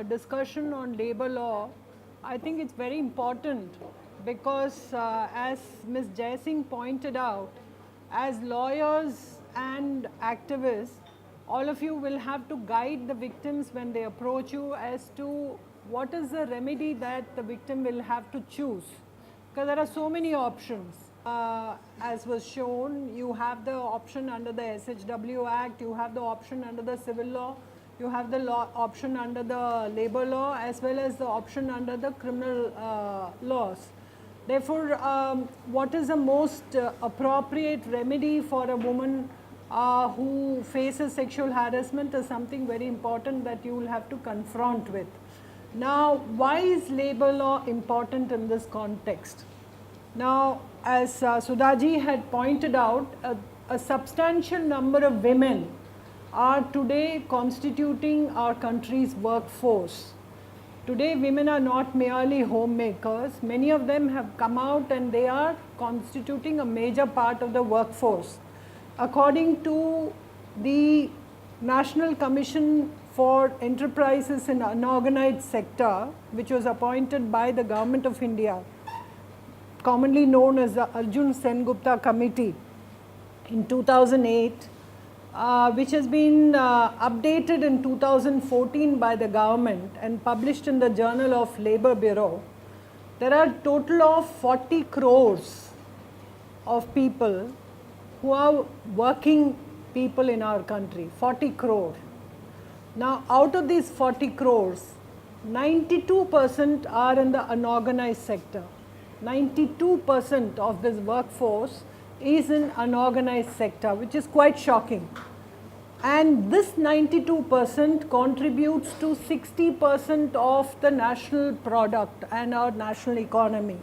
discussion on labor law, I think it's very important because as Ms. Jaising pointed out, as lawyers and activists, all of you will have to guide the victims when they approach you as to what is the remedy that the victim will have to choose. Because there are so many options. As was shown, you have the option under the SHW Act, you have the option under the civil law, you have the option under the labor law, as well as the option under the criminal laws. Therefore, what is the most appropriate remedy for a woman who faces sexual harassment is something very important that you will have to confront with. Now, why is labor law important in this context? Now, as Sudhaji had pointed out, a substantial number of women are today constituting our country's workforce. Today, women are not merely homemakers. Many of them have come out and they are constituting a major part of the workforce. According to the National Commission for Enterprises in Unorganized Sector, which was appointed by the Government of India, commonly known as the Arjun Sengupta Committee in 2008, which has been updated in 2014 by the government and published in the Journal of Labour Bureau. There are a total of 40 crores of people who are working people in our country, 40 crore. Now, out of these 40 crores, 92% are in the unorganized sector. 92% of this workforce is in unorganized sector, which is quite shocking. And this 92% contributes to 60% of the national product and our national economy.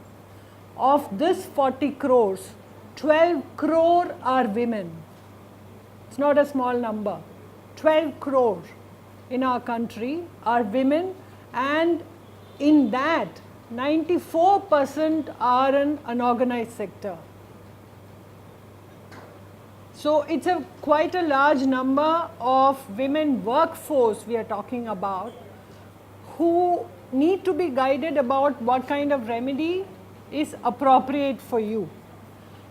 Of this 40 crores, 12 crore are women. It's not a small number. 12 crore in our country are women, and in that 94% are in unorganized sector. So it's quite a large number of women workforce we are talking about who need to be guided about what kind of remedy is appropriate for you.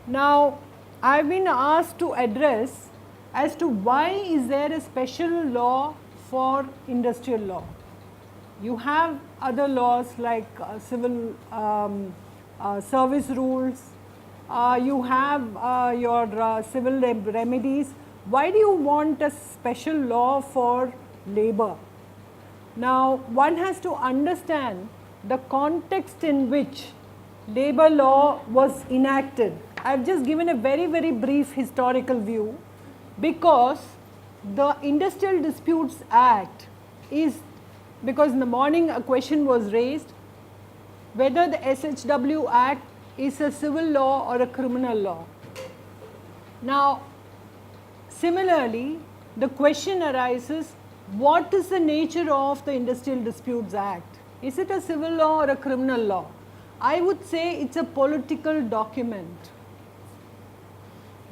Now, I've been asked to address as to why is there a special law for industrial law. You have other laws like civil service rules, you have your civil remedies. Why do you want a special law for labor? Now, one has to understand the context in which labor law was enacted. I have just given a very, very brief historical view because the Industrial Disputes Act is, because in the morning a question was raised whether the SHW Act is a civil law or a criminal law. Now, similarly, the question arises, what is the nature of the Industrial Disputes Act? Is it a civil law or a criminal law? I would say it's a political document,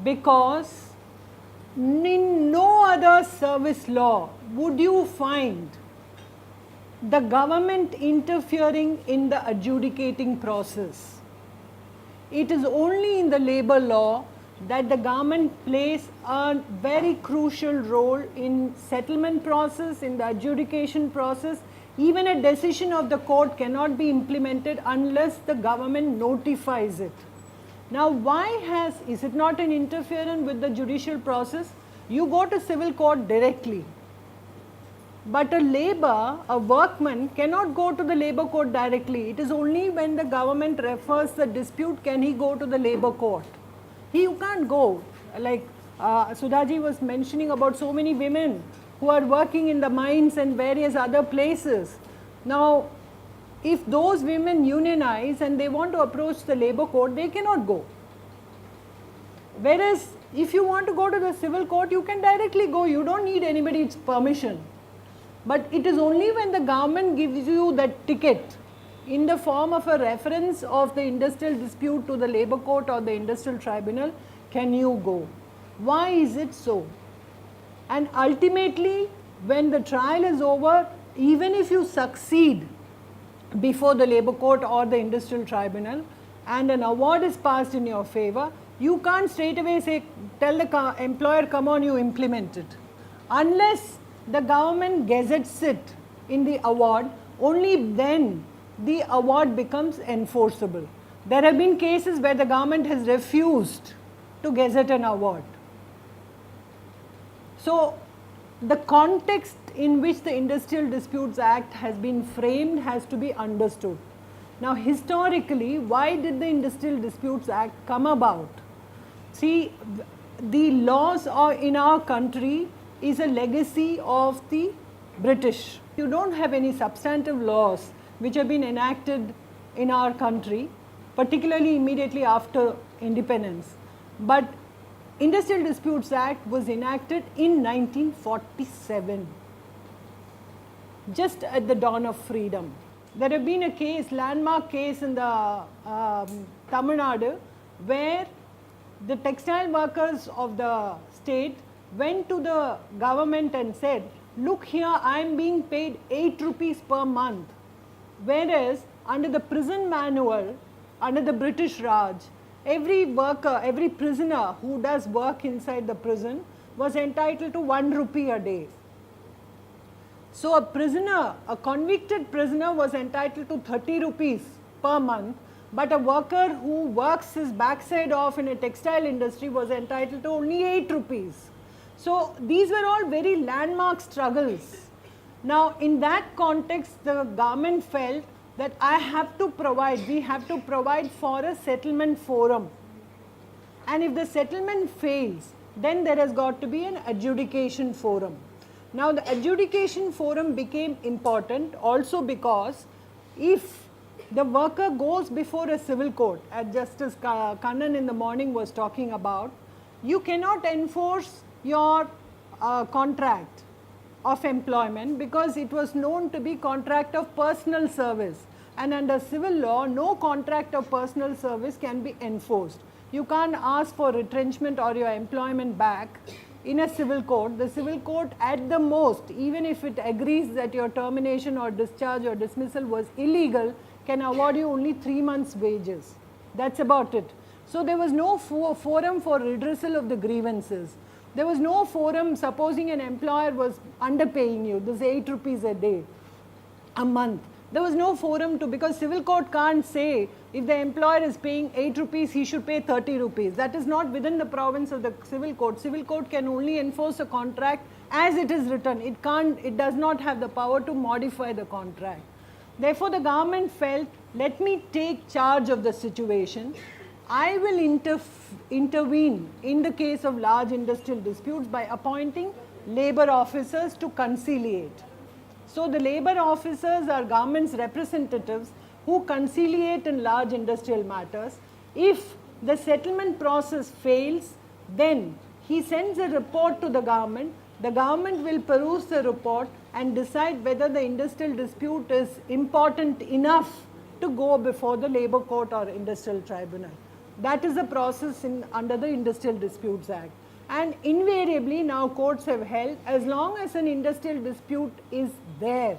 because in no other service law would you find the government interfering in the adjudicating process. It is only in the labor law that the government plays a very crucial role in settlement process, in the adjudication process. Even a decision of the court cannot be implemented unless the government notifies it. Now, is it not an interference with the judicial process? You go to civil court directly. But a workman cannot go to the labor court directly. It is only when the government refers the dispute can he go to the labor court. You can't go. Like Sudhaji was mentioning about so many women who are working in the mines and various other places. Now, if those women unionize and they want to approach the labor court, they cannot go. Whereas, if you want to go to the civil court, you can directly go. You don't need anybody's permission. But it is only when the government gives you that ticket in the form of a reference of the industrial dispute to the labor court or the industrial tribunal can you go. Why is it so? And ultimately, when the trial is over, even if you succeed before the Labour Court or the Industrial Tribunal and an award is passed in your favor, you can't straight away say, tell the employer, come on, you implement it. Unless the government gazettes it in the award, only then the award becomes enforceable. There have been cases where the government has refused to gazette an award. So, the context in which the Industrial Disputes Act has been framed has to be understood. Now, historically, why did the Industrial Disputes Act come about? See, the laws in our country is a legacy of the British. You don't have any substantive laws which have been enacted in our country, particularly immediately after independence. But Industrial Disputes Act was enacted in 1947, just at the dawn of freedom. There have been a case, landmark case in the Tamil Nadu, where the textile workers of the state went to the government and said, look here, I am being paid 8 rupees per month. Whereas under the prison manual, under the British Raj, every worker, every prisoner who does work inside the prison was entitled to 1 rupee a day. So a prisoner, a convicted prisoner was entitled to 30 rupees per month, but a worker who works his backside off in a textile industry was entitled to only 8 rupees. So these were all very landmark struggles. Now in that context, the government felt that we have to provide for a settlement forum. And if the settlement fails, then there has got to be an adjudication forum. Now the adjudication forum became important also because if the worker goes before a civil court, as Justice Kannan in the morning was talking about, you cannot enforce your contract of employment because it was known to be contract of personal service, and under civil law no contract of personal service can be enforced. You can't ask for retrenchment or your employment back in a civil court. The civil court at the most, even if it agrees that your termination or discharge or dismissal was illegal, can award you only 3 months wages. That's about it. So there was no forum for redressal of the grievances. There was no forum supposing an employer was underpaying you, this 8 rupees a day, a month. There was no forum because civil court can't say if the employer is paying 8 rupees, he should pay 30 rupees. That is not within the province of the civil court. Civil court can only enforce a contract as it is written. It does not have the power to modify the contract. Therefore, the government felt, let me take charge of the situation. I will intervene in the case of large industrial disputes by appointing labor officers to conciliate. So the labor officers are government's representatives who conciliate in large industrial matters. If the settlement process fails, then he sends a report to the government will peruse the report and decide whether the industrial dispute is important enough to go before the Labour Court or Industrial Tribunal. That is the process under the Industrial Disputes Act. And invariably now courts have held, as long as an industrial dispute is there,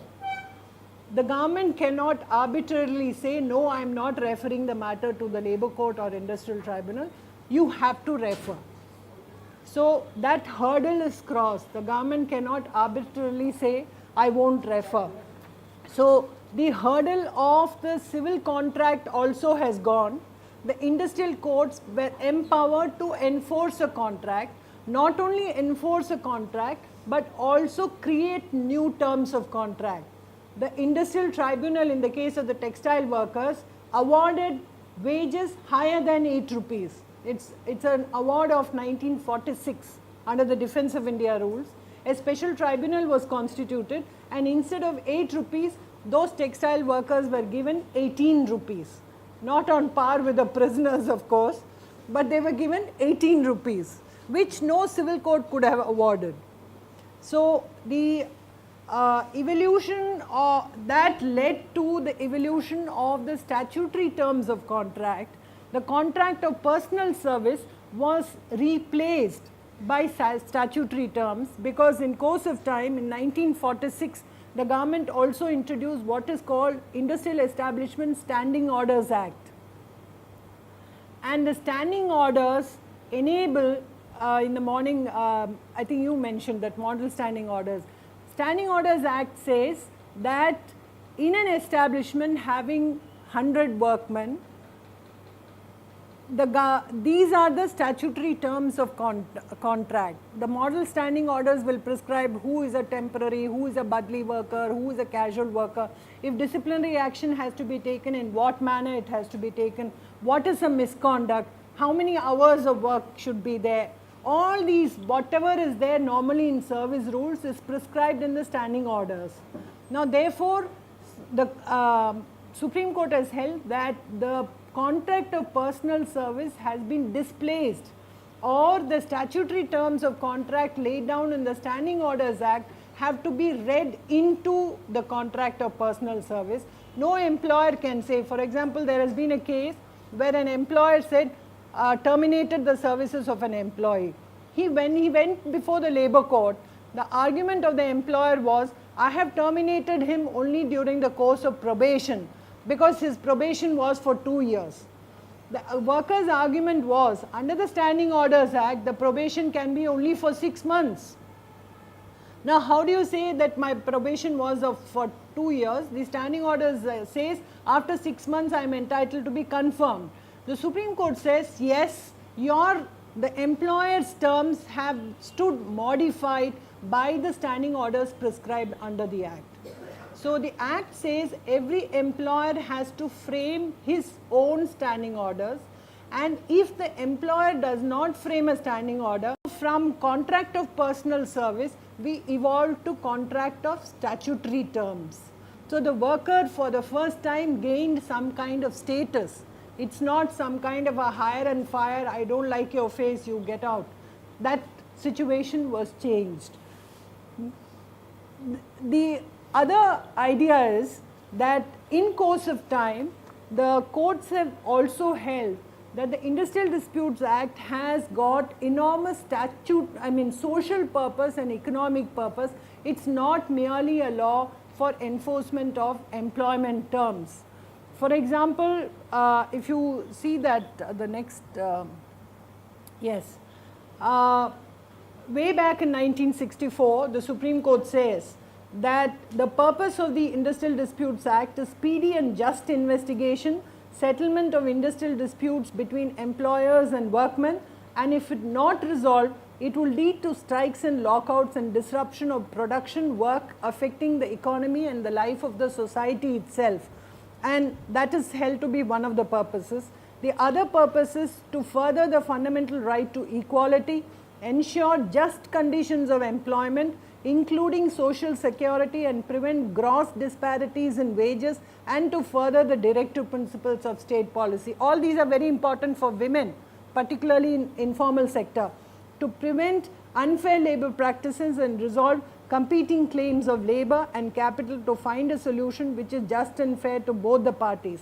the government cannot arbitrarily say, no, I am not referring the matter to the Labour Court or Industrial Tribunal. You have to refer. So that hurdle is crossed. The government cannot arbitrarily say, I won't refer. So the hurdle of the civil contract also has gone. The industrial courts were empowered to enforce a contract, not only enforce a contract, but also create new terms of contract. The Industrial Tribunal, in the case of the textile workers, awarded wages higher than 8 rupees. It's an award of 1946 under the Defence of India rules. A special tribunal was constituted, and instead of 8 rupees, those textile workers were given 18 rupees. Not on par with the prisoners, of course, but they were given 18 rupees, which no civil court could have awarded. So the evolution that led to the evolution of the statutory terms of contract. The contract of personal service was replaced by statutory terms, because in course of time in 1946 the government also introduced what is called Industrial Establishment Standing Orders Act. And the standing orders enable, in the morning, I think you mentioned that model standing orders. Standing Orders Act says that in an establishment having 100 workmen, these are the statutory terms of contract. The model standing orders will prescribe who is a temporary, who is a badli worker, who is a casual worker, if disciplinary action has to be taken, in what manner it has to be taken, what is a misconduct, how many hours of work should be there. All these, whatever is there normally in service rules, is prescribed in the standing orders. Now therefore, the Supreme Court has held that the contract of personal service has been displaced, or the statutory terms of contract laid down in the Standing Orders Act have to be read into the contract of personal service. No employer can say, for example, there has been a case where an employer said, terminated the services of an employee. When he went before the labor court, the argument of the employer was, I have terminated him only during the course of probation, because his probation was for 2 years. The worker's argument was, under the Standing Orders Act, the probation can be only for 6 months. Now how do you say that my probation was for 2 years? The Standing Orders says after 6 months I am entitled to be confirmed. The Supreme Court says yes, the employer's terms have stood modified by the standing orders prescribed under the Act. So the Act says every employer has to frame his own standing orders, and if the employer does not frame a standing order, from contract of personal service we evolved to contract of statutory terms. So the worker for the first time gained some kind of status. It's not some kind of a hire and fire, I don't like your face, you get out. That situation was changed. The other idea is that in course of time, the courts have also held that the Industrial Disputes Act has got enormous social purpose and economic purpose. It's not merely a law for enforcement of employment terms. For example, if you see that the next, way back in 1964, the Supreme Court says that the purpose of the Industrial Disputes Act is speedy and just investigation, settlement of industrial disputes between employers and workmen, and if it not resolved, it will lead to strikes and lockouts and disruption of production work affecting the economy and the life of the society itself. And that is held to be one of the purposes. The other purpose is to further the fundamental right to equality, ensure just conditions of employment, including social security, and prevent gross disparities in wages, and to further the directive principles of state policy. All these are very important for women, particularly in informal sector, to prevent unfair labor practices and resolve competing claims of labor and capital, to find a solution which is just and fair to both the parties,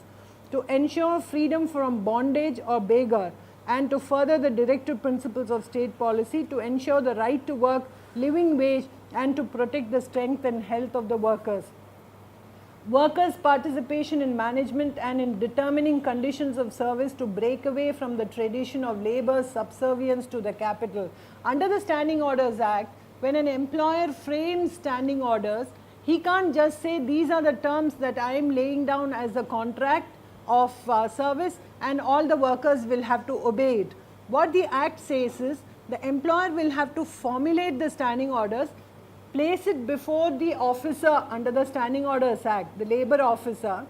to ensure freedom from bondage or beggar, and to further the directive principles of state policy, to ensure the right to work, living wage, and to protect the strength and health of the workers. Workers' participation in management and in determining conditions of service, to break away from the tradition of labor's subservience to the capital. Under the Standing Orders Act, when an employer frames standing orders, he can't just say these are the terms that I am laying down as a contract of service and all the workers will have to obey it. What the Act says is the employer will have to formulate the standing orders, place it before the officer under the Standing Orders Act, the labor officer.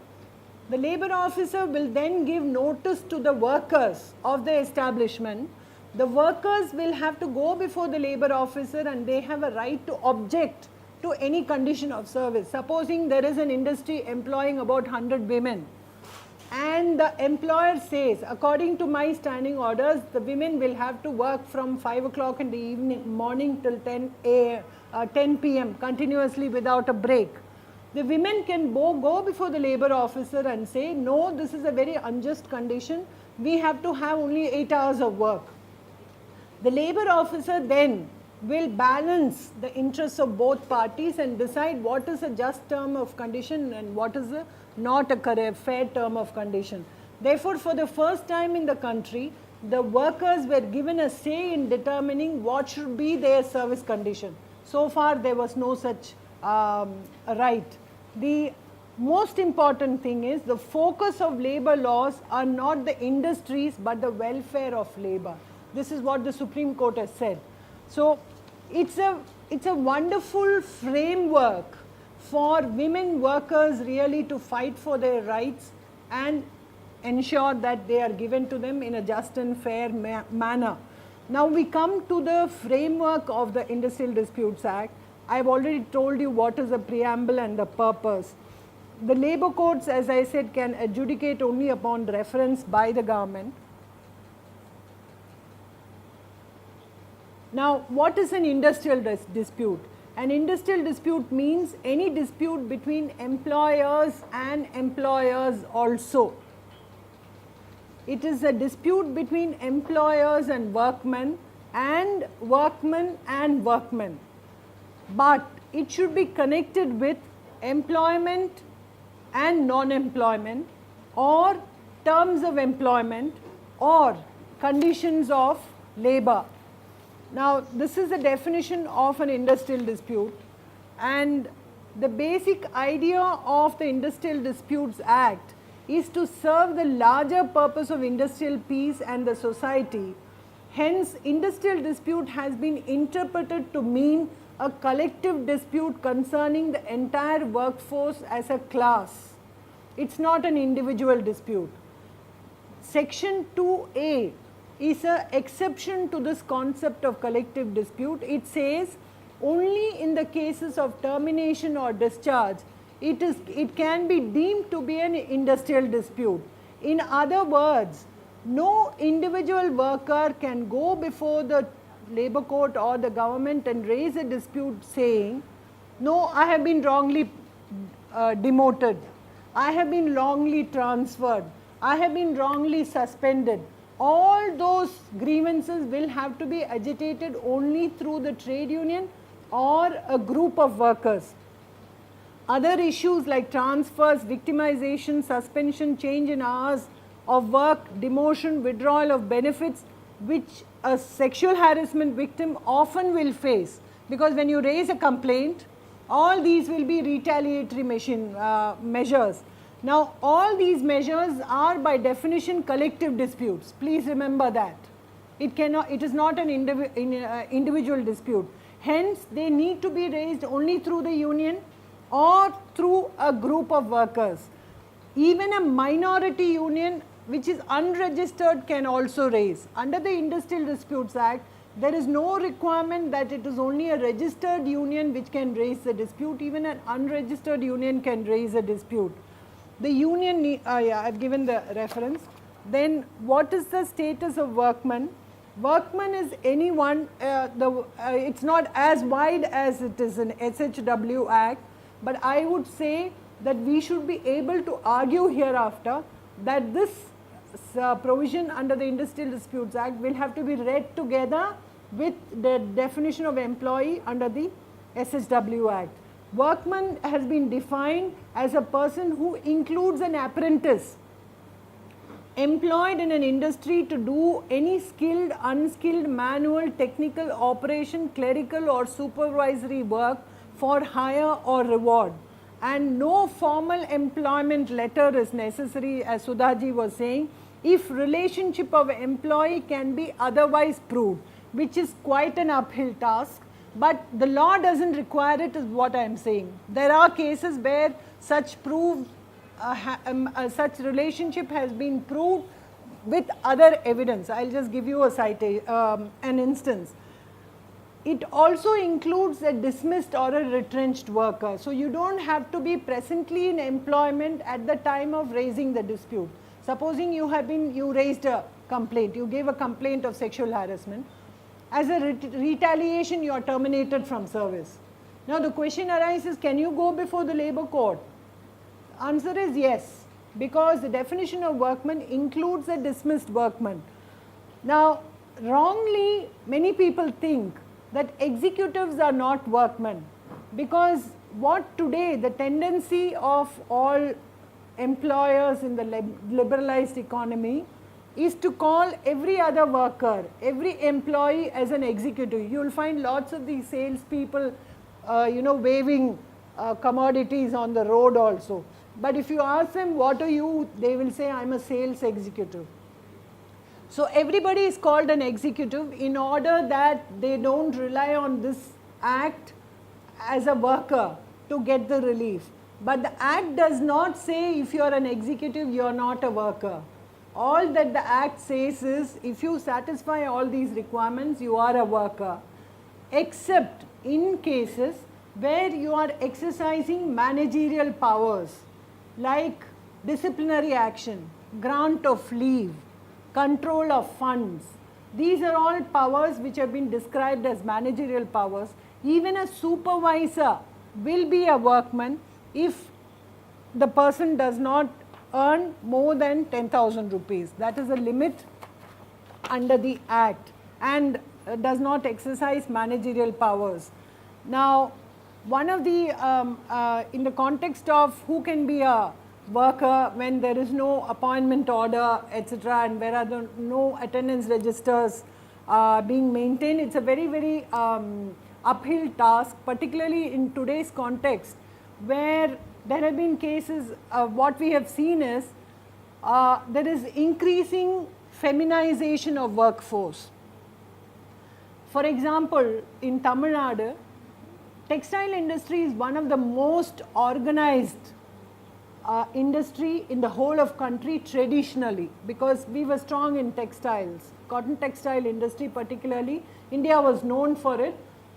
The labor officer will then give notice to the workers of the establishment. The workers will have to go before the labor officer and they have a right to object to any condition of service. Supposing there is an industry employing about 100 women, and the employer says, according to my standing orders, the women will have to work from 5 o'clock in the morning till 10 p.m. continuously without a break. The women can go before the labor officer and say, no, this is a very unjust condition. We have to have only 8 hours of work. The labor officer then will balance the interests of both parties and decide what is a just term of condition and what is a not a fair term of condition. Therefore, for the first time in the country, the workers were given a say in determining what should be their service condition. So far, there was no such right. The most important thing is the focus of labor laws are not the industries but the welfare of labor. This is what the Supreme Court has said. So it's a wonderful framework for women workers really to fight for their rights and ensure that they are given to them in a just and fair manner. Now we come to the framework of the Industrial Disputes Act. I have already told you what is the preamble and the purpose. The labour courts, as I said, can adjudicate only upon reference by the government. Now, what is an industrial dispute? An industrial dispute means any dispute between employers and employers also. It is a dispute between employers and workmen and workmen. But it should be connected with employment and non-employment, or terms of employment, or conditions of labor. Now, this is the definition of an industrial dispute, and the basic idea of the Industrial Disputes Act is to serve the larger purpose of industrial peace and the society. Hence, industrial dispute has been interpreted to mean a collective dispute concerning the entire workforce as a class. It's not an individual dispute. Section 2A is an exception to this concept of collective dispute. It says only in the cases of termination or discharge it can be deemed to be an industrial dispute. In other words, no individual worker can go before the labour court or the government and raise a dispute saying, no, I have been wrongly demoted, I have been wrongly transferred, I have been wrongly suspended. All those grievances will have to be agitated only through the trade union or a group of workers. Other issues like transfers, victimization, suspension, change in hours of work, demotion, withdrawal of benefits, which a sexual harassment victim often will face, because when you raise a complaint, all these will be retaliatory measures. Now, all these measures are by definition collective disputes. Please remember that. It is not an individual dispute. Hence, they need to be raised only through the union or through a group of workers. Even a minority union which is unregistered can also raise. Under the Industrial Disputes Act, there is no requirement that it is only a registered union which can raise the dispute. Even an unregistered union can raise a dispute. The union, I have given the reference. Then what is the status of workman? Workman is anyone, it's not as wide as it is in SHW Act, but I would say that we should be able to argue hereafter that this provision under the Industrial Disputes Act will have to be read together with the definition of employee under the SHW Act. Workman has been defined as a person who includes an apprentice employed in an industry to do any skilled, unskilled, manual, technical, operation, clerical or supervisory work for hire or reward. And no formal employment letter is necessary, as Sudhaji was saying, if relationship of employee can be otherwise proved, which is quite an uphill task, but the law doesn't require it, is what I am saying. There are cases where such such relationship has been proved with other evidence. I will just give you an instance. It also includes a dismissed or a retrenched worker. So, you do not have to be presently in employment at the time of raising the dispute. Supposing you raised a complaint, you gave a complaint of sexual harassment. As a retaliation, you are terminated from service. Now, the question arises, can you go before the labour court? Answer is yes, because the definition of workman includes a dismissed workman. Now, wrongly, many people think that executives are not workmen, because what today the tendency of all employers in the liberalized economy is to call every other worker, every employee as an executive. You will find lots of these salespeople, waving commodities on the road also. But if you ask them, what are you? They will say, I'm a sales executive. So everybody is called an executive in order that they don't rely on this act as a worker to get the relief. But the act does not say if you are an executive, you are not a worker. All that the act says is if you satisfy all these requirements, you are a worker, except in cases where you are exercising managerial powers like disciplinary action, grant of leave, control of funds. These are all powers which have been described as managerial powers. Even a supervisor will be a workman if the person does not earn more than 10,000 rupees. That is a limit under the act, and does not exercise managerial powers. Now, one of the, in the context of who can be a worker when there is no appointment order, etc., and where are no attendance registers being maintained, it's a very, very uphill task, particularly in today's context, where there have been cases, what we have seen is there is increasing feminization of workforce. For example, in Tamil Nadu, textile industry is one of the most organized industry in the whole of country traditionally, because we were strong in textiles. Cotton textile industry particularly, India was known for it.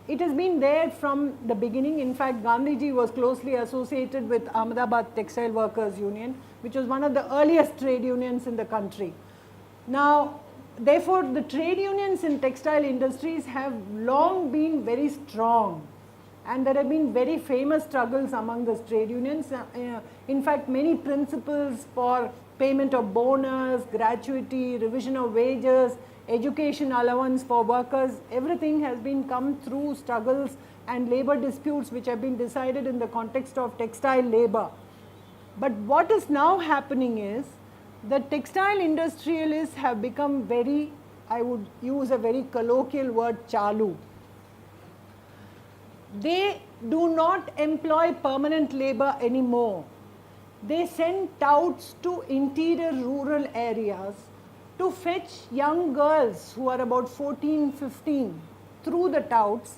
It has been there from the beginning. In fact, Gandhiji was closely associated with Ahmedabad Textile Workers Union, which was one of the earliest trade unions in the country. Now, therefore, the trade unions in textile industries have long been very strong, and there have been very famous struggles among the trade unions. In fact, many principles for payment of bonus, gratuity, revision of wages, education allowance for workers, everything has been come through struggles and labor disputes which have been decided in the context of textile labor. But what is now happening is the textile industrialists have become very, I would use a very colloquial word, chalu. They do not employ permanent labor anymore. They send touts to interior rural areas to fetch young girls who are about 14, 15 through the touts,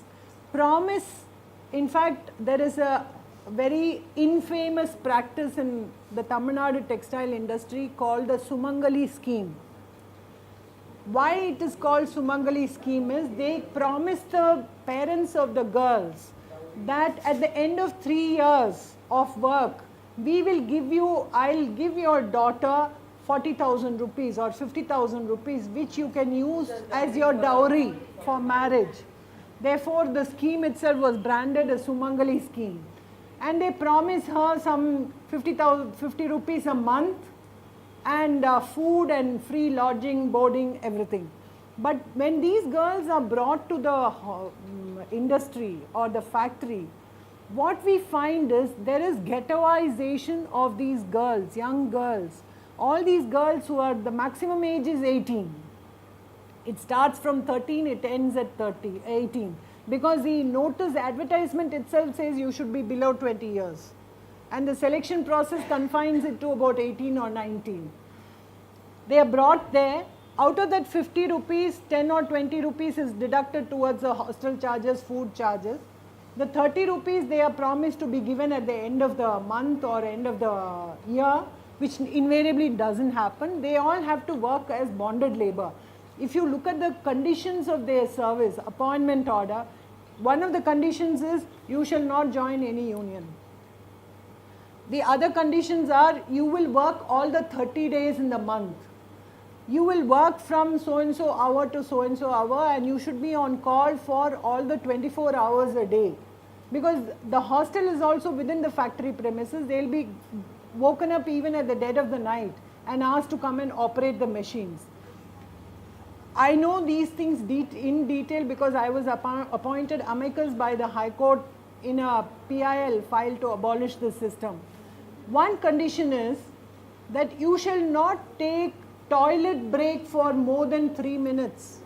promise. In fact, there is a very infamous practice in the Tamil Nadu textile industry called the Sumangali scheme. Why it is called Sumangali scheme is they promise the parents of the girls that at the end of 3 years of work, we will give you, I'll give your daughter 40,000 rupees or 50,000 rupees, which you can use as your dowry for marriage. Therefore, the scheme itself was branded as Sumangali scheme. And they promise her some 50 rupees a month, and food and free lodging, boarding, everything. But when these girls are brought to the industry or the factory, what we find is there is ghettoization of these girls, young girls. All these girls who are, the maximum age is 18. It starts from 13, it ends at 18. Because the notice advertisement itself says you should be below 20 years. And the selection process confines it to about 18 or 19. They are brought there. Out of that 50 rupees, 10 or 20 rupees is deducted towards the hostel charges, food charges. The 30 rupees they are promised to be given at the end of the month or end of the year, which invariably doesn't happen. They all have to work as bonded labor. If you look at the conditions of their service, appointment order, one of the conditions is you shall not join any union. The other conditions are you will work all the 30 days in the month. You will work from so and so hour to so and so hour, and you should be on call for all the 24 hours a day. Because the hostel is also within the factory premises, they will be woken up even at the dead of the night and asked to come and operate the machines. I know these things in detail because I was appointed amicus by the High Court in a PIL file to abolish the system. One condition is that you shall not take toilet break for more than 3 minutes.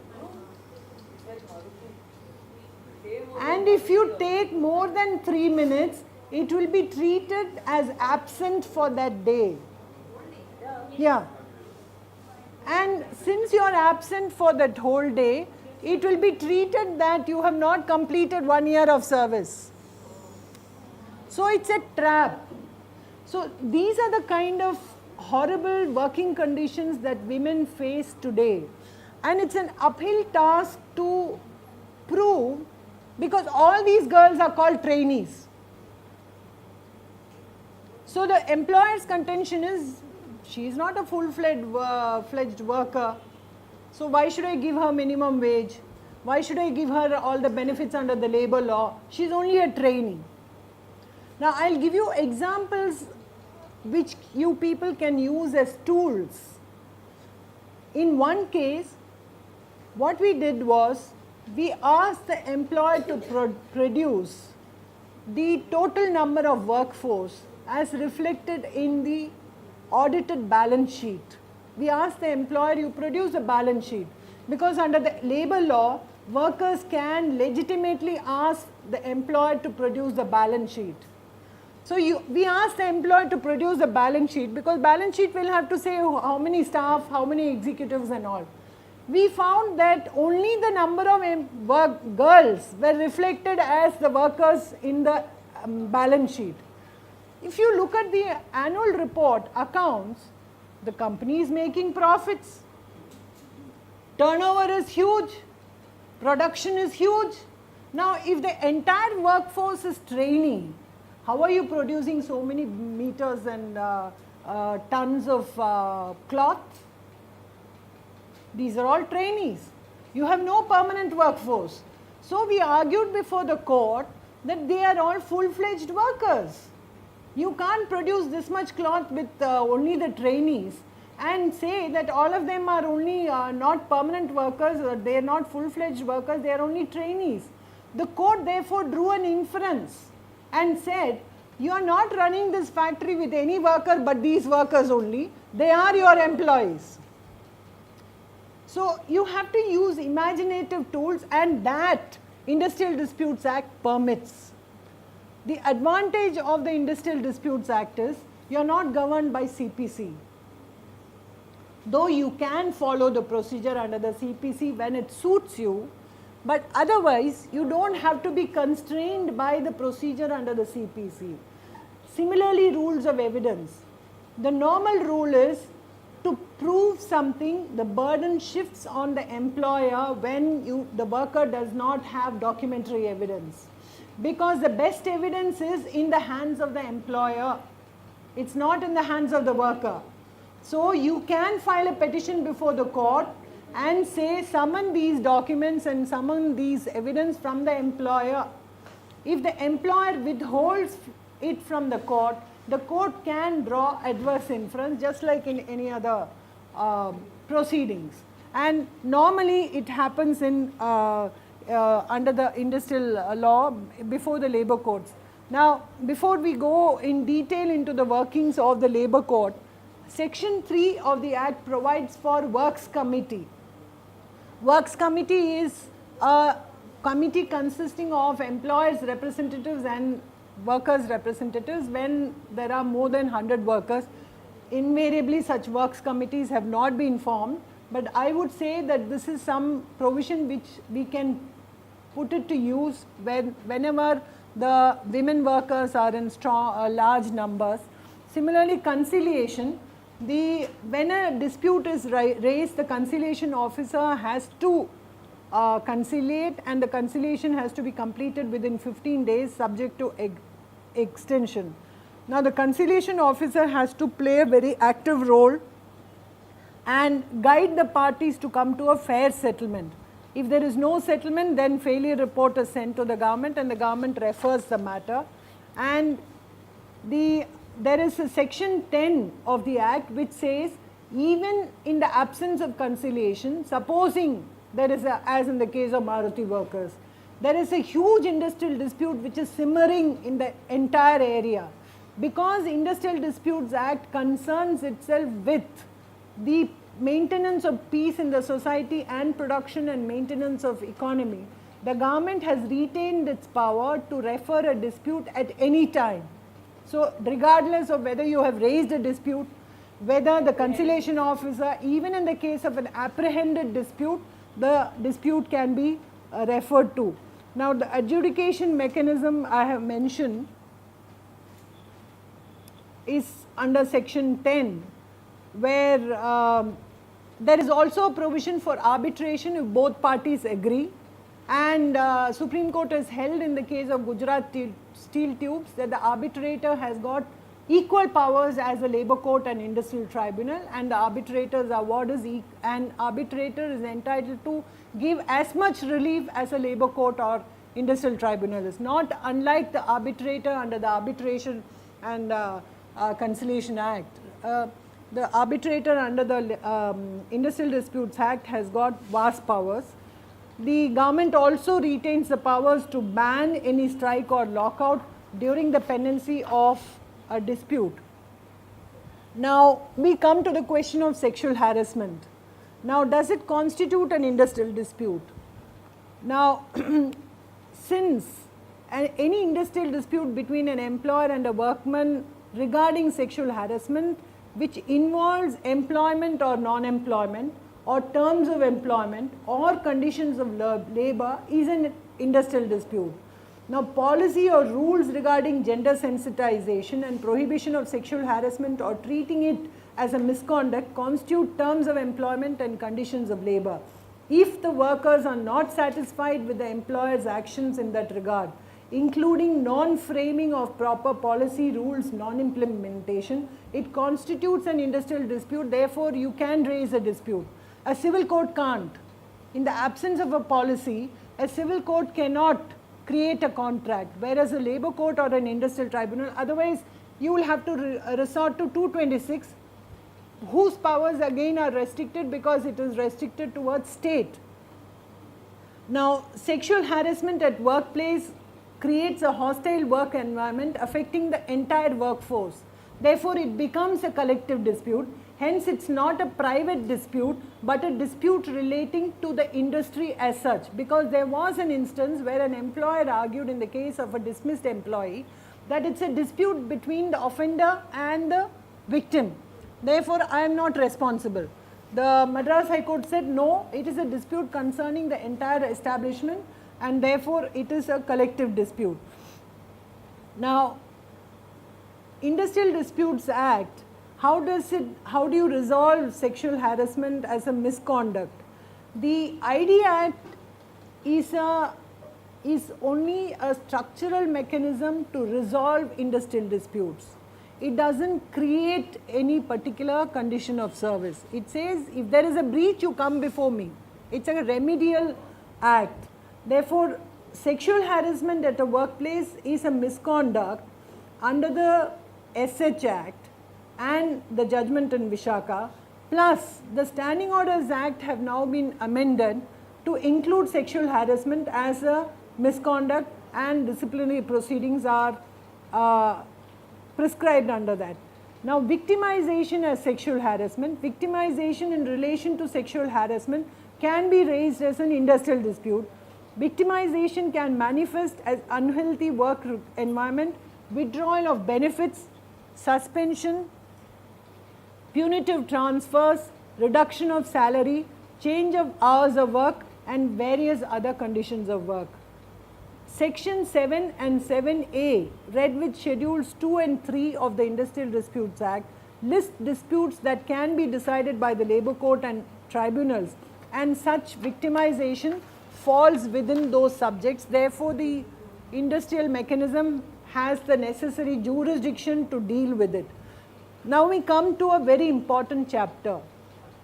And if you take more than 3 minutes, it will be treated as absent for that day. Yeah. And since you are absent for that whole day, it will be treated that you have not completed 1 year of service. So it's a trap. So these are the kind of horrible working conditions that women face today. And it's an uphill task to prove, because all these girls are called trainees. So the employer's contention is, she is not a full-fledged worker, so why should I give her minimum wage? Why should I give her all the benefits under the labor law? She is only a trainee. Now I will give you examples which you people can use as tools. In one case, what we did was, we asked the employer to produce the total number of workforce as reflected in the audited balance sheet. We asked the employer, you produce a balance sheet, because under the labor law, workers can legitimately ask the employer to produce the balance sheet. So we asked the employer to produce the balance sheet, because balance sheet will have to say how many staff, how many executives and all. We found that only the number of girls were reflected as the workers in the balance sheet. If you look at the annual report accounts, the company is making profits, turnover is huge, production is huge. Now if the entire workforce is trainee, how are you producing so many meters and tons of cloth? These are all trainees. You have no permanent workforce. So we argued before the court that they are all full-fledged workers. You can't produce this much cloth with only the trainees and say that all of them are only not permanent workers, or they are not full-fledged workers, they are only trainees. The court therefore drew an inference and said, you are not running this factory with any worker but these workers only, they are your employees. So you have to use imaginative tools, and that Industrial Disputes Act permits. The advantage of the Industrial Disputes Act is you are not governed by CPC. Though you can follow the procedure under the CPC when it suits you, but otherwise you don't have to be constrained by the procedure under the CPC. Similarly, rules of evidence. The normal rule is, to prove something, the burden shifts on the employer when the worker does not have documentary evidence. Because the best evidence is in the hands of the employer. It's not in the hands of the worker. So you can file a petition before the court and say, summon these documents and summon these evidence from the employer. If the employer withholds it from the court can draw adverse inference just like in any other proceedings. And normally it happens in under the industrial law before the labor courts. Now, before we go in detail into the workings of the labor court, section 3 of the Act provides for works committee. Works committee is a committee consisting of employers' representatives and workers' representatives. When there are more than 100 workers, invariably such works committees have not been formed, but I would say that this is some provision which we can put it to use whenever the women workers are in large numbers. Similarly, conciliation, when a dispute is raised, the conciliation officer has to conciliate, and the conciliation has to be completed within 15 days subject to extension. Now the conciliation officer has to play a very active role and guide the parties to come to a fair settlement. If there is no settlement, then failure report is sent to the government and the government refers the matter. And there is a section 10 of the Act which says even in the absence of conciliation, supposing there is a, as in the case of Maruti workers, there is a huge industrial dispute which is simmering in the entire area. Because Industrial Disputes Act concerns itself with the maintenance of peace in the society and production and maintenance of economy, the government has retained its power to refer a dispute at any time. So regardless of whether you have raised a dispute, whether the conciliation officer, even in the case of an apprehended dispute, the dispute can be referred to. Now the adjudication mechanism I have mentioned is under section 10, where there is also a provision for arbitration if both parties agree, and Supreme Court has held in the case of Gujarat Steel Tubes that the arbitrator has got equal powers as a labour court and industrial tribunal, and the arbitrator's award is an arbitrator is entitled to give as much relief as a labour court or industrial tribunal is, not unlike the arbitrator under the Arbitration and Conciliation Act. The arbitrator under the Industrial Disputes Act has got vast powers. The government also retains the powers to ban any strike or lockout during the pendency of a dispute. Now we come to the question of sexual harassment. Now does it constitute an industrial dispute? Now since any industrial dispute between an employer and a workman regarding sexual harassment which involves employment or non-employment or terms of employment or conditions of labour is an industrial dispute. Now policy or rules regarding gender sensitization and prohibition of sexual harassment or treating it as a misconduct constitute terms of employment and conditions of labour. If the workers are not satisfied with the employer's actions in that regard, including non-framing of proper policy rules, non-implementation, it constitutes an industrial dispute, therefore you can raise a dispute. A civil court can't. In the absence of a policy, a civil court cannot create a contract, whereas a labour court or an industrial tribunal, otherwise you will have to resort to 226, whose powers again are restricted because it is restricted towards state. Now sexual harassment at workplace creates a hostile work environment affecting the entire workforce. Therefore it becomes a collective dispute. Hence it's not a private dispute but a dispute relating to the industry as such, because there was an instance where an employer argued in the case of a dismissed employee that it's a dispute between the offender and the victim. Therefore I am not responsible. The Madras High Court said no, it is a dispute concerning the entire establishment and therefore it is a collective dispute. Now Industrial Disputes Act, how do you resolve sexual harassment as a misconduct? The ID Act is only a structural mechanism to resolve industrial disputes. It doesn't create any particular condition of service. It says if there is a breach, you come before me. It's a remedial act. Therefore, sexual harassment at a workplace is a misconduct under the SH Act and the judgment in Vishaka, plus the Standing Orders Act have now been amended to include sexual harassment as a misconduct, and disciplinary proceedings are prescribed under that. Now victimization as sexual harassment, victimization in relation to sexual harassment can be raised as an industrial dispute. Victimization can manifest as unhealthy work environment, withdrawal of benefits, suspension, punitive transfers, reduction of salary, change of hours of work and various other conditions of work. Section 7 and 7A, read with schedules 2 and 3 of the Industrial Disputes Act, list disputes that can be decided by the labour court and tribunals, and such victimization falls within those subjects. Therefore the industrial mechanism has the necessary jurisdiction to deal with it. Now we come to a very important chapter.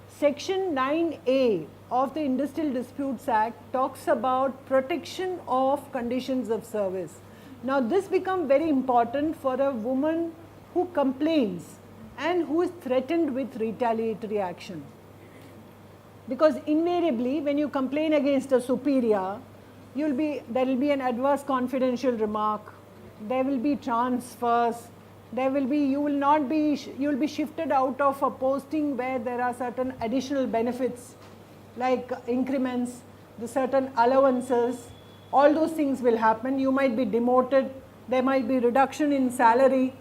Section 9A of the Industrial Disputes Act talks about protection of conditions of service. Now this becomes very important for a woman who complains and who is threatened with retaliatory action. Because invariably when you complain against a superior, there will be an adverse confidential remark, there will be transfers, you will be shifted out of a posting where there are certain additional benefits like increments, the certain allowances, all those things will happen. You might be demoted, there might be reduction in salary.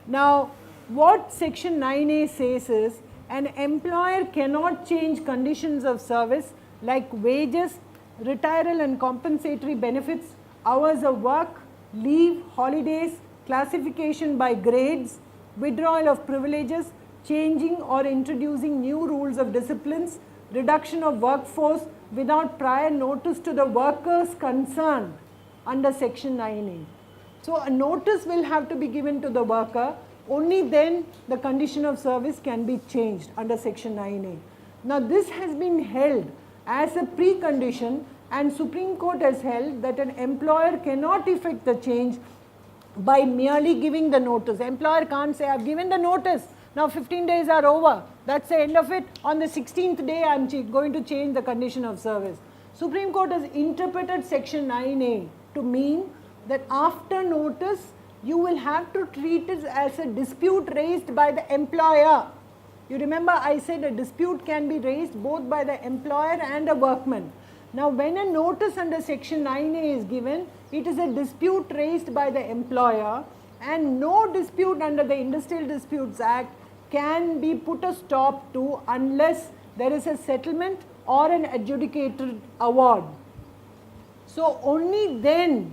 Now what section 9A says is, an employer cannot change conditions of service like wages, retirement and compensatory benefits, hours of work, leave, holidays, classification by grades, withdrawal of privileges, changing or introducing new rules of disciplines, reduction of workforce without prior notice to the workers concerned under section 9A. So a notice will have to be given to the worker, only then the condition of service can be changed under section 9A. Now this has been held as a precondition, and Supreme Court has held that an employer cannot effect the change by merely giving the notice. Employer can't say, I have given the notice, now 15 days are over, that's the end of it, on the 16th day I am going to change the condition of service. Supreme Court has interpreted section 9A to mean that after notice you will have to treat it as a dispute raised by the employer. You remember I said a dispute can be raised both by the employer and a workman. Now when a notice under section 9A is given, it is a dispute raised by the employer, and no dispute under the Industrial Disputes Act can be put a stop to unless there is a settlement or an adjudicated award. So only then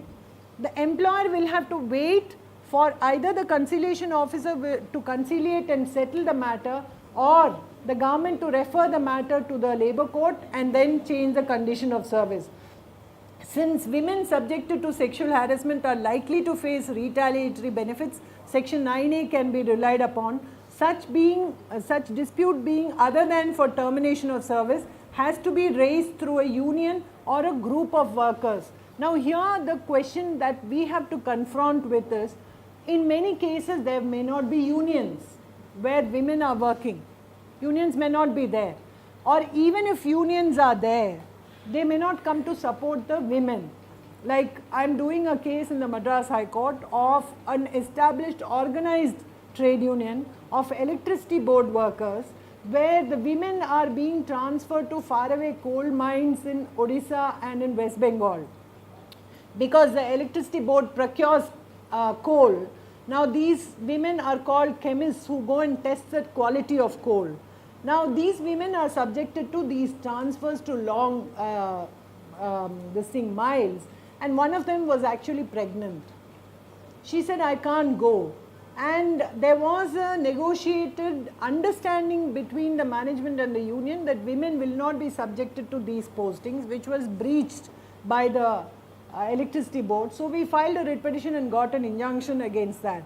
the employer will have to wait for either the conciliation officer to conciliate and settle the matter, or the government to refer the matter to the labour court and then change the condition of service. Since women subjected to sexual harassment are likely to face retaliatory benefits, section 9A can be relied upon. Such dispute being other than for termination of service has to be raised through a union or a group of workers. Now here the question that we have to confront with is, in many cases there may not be unions where women are working. Unions may not be there, or even if unions are there, they may not come to support the women. Like I am doing a case in the Madras High Court of an established organized trade union of electricity board workers, where the women are being transferred to faraway coal mines in Odisha and in West Bengal, because the electricity board procures coal. Now these women are called chemists who go and test the quality of coal. Now these women are subjected to these transfers to long miles, and one of them was actually pregnant. She said, I can't go. And there was a negotiated understanding between the management and the union that women will not be subjected to these postings, which was breached by the electricity board. So we filed a writ petition and got an injunction against that.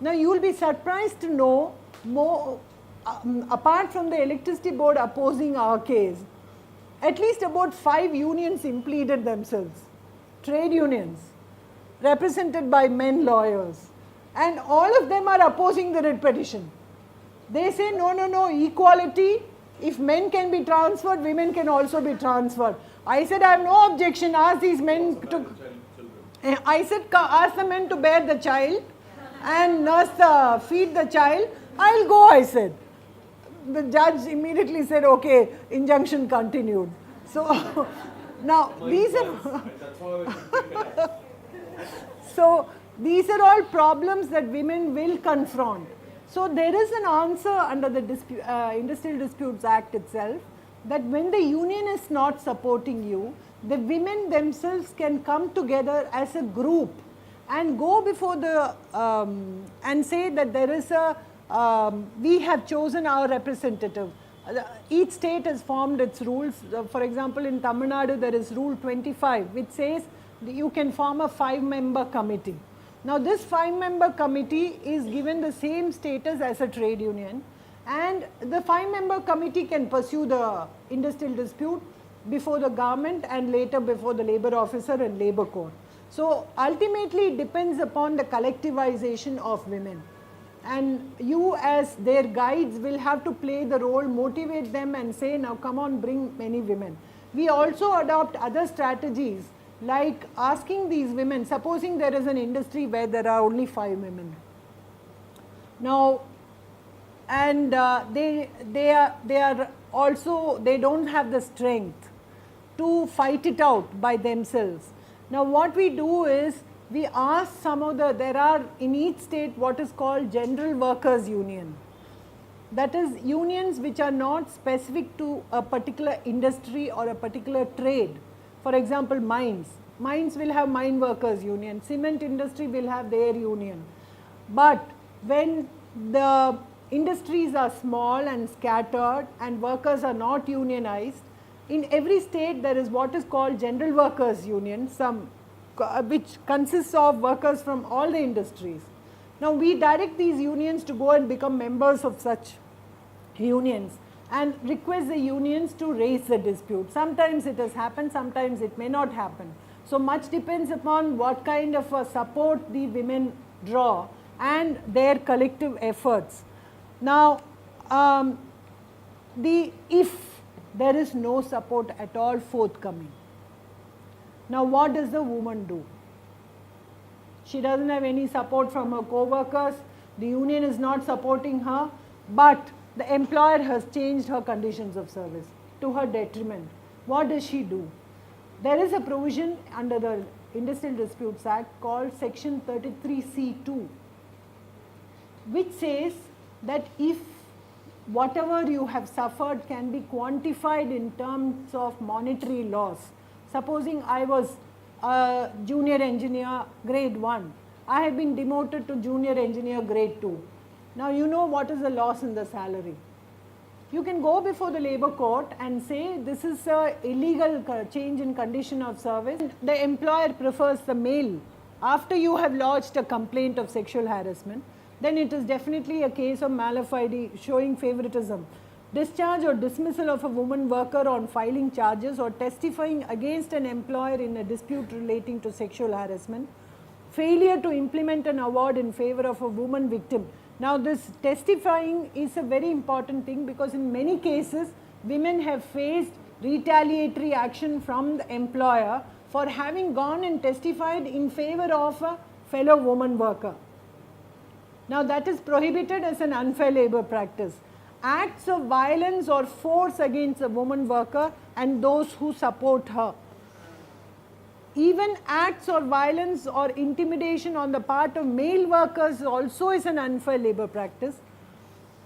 Now you will be surprised to know, more apart from the electricity board opposing our case, at least about 5 unions impleaded themselves, trade unions represented by men lawyers, and all of them are opposing the writ petition. They say no, equality, if men can be transferred, women can also be transferred. I said I have no objection, ask these men to, I said ask the men to bear the child and nurse feed the child, I will go, I said. The judge immediately said, okay, injunction continued. So now these are so these are all problems that women will confront. So there is an answer under the Industrial Disputes Act itself, that when the union is not supporting you, the women themselves can come together as a group and go before the and say that there is a we have chosen our representative. Each state has formed its rules. For example, in Tamil Nadu there is rule 25, which says you can form a 5-member committee. Now this 5-member committee is given the same status as a trade union, and the 5-member committee can pursue the industrial dispute before the government and later before the labour officer and labour court. So ultimately it depends upon the collectivization of women. and you as their guides will have to play the role, motivate them and say, now come on, bring many women. We also adopt other strategies like asking these women, supposing there is an industry where there are only 5 women. Now, and they are also, they don't have the strength to fight it out by themselves. Now what we do is, we ask some of the, there are in each state what is called general workers union. That is unions which are not specific to a particular industry or a particular trade. For example, mines. Mines will have mine workers union, cement industry will have their union. But when the industries are small and scattered and workers are not unionized, in every state there is what is called general workers union, which consists of workers from all the industries. Now we direct these unions to go and become members of such unions and request the unions to raise the dispute. Sometimes it has happened, sometimes it may not happen. So much depends upon what kind of a support the women draw and their collective efforts. Now, if there is no support at all forthcoming, now what does the woman do? She doesn't have any support from her co-workers, the union is not supporting her, but the employer has changed her conditions of service to her detriment. What does she do? There is a provision under the Industrial Disputes Act called Section 33C2, which says that if whatever you have suffered can be quantified in terms of monetary loss. Supposing I was a junior engineer grade 1, I have been demoted to junior engineer grade 2. Now you know what is the loss in the salary. You can go before the labor court and say this is a illegal change in condition of service. The employer prefers the male. After you have lodged a complaint of sexual harassment, then it is definitely a case of mala fide, showing favoritism. Discharge or dismissal of a woman worker on filing charges or testifying against an employer in a dispute relating to sexual harassment. Failure to implement an award in favor of a woman victim. Now this testifying is a very important thing, because in many cases women have faced retaliatory action from the employer for having gone and testified in favor of a fellow woman worker. Now that is prohibited as an unfair labor practice. Acts of violence or force against a woman worker and those who support her. Even acts or violence or intimidation on the part of male workers also is an unfair labor practice.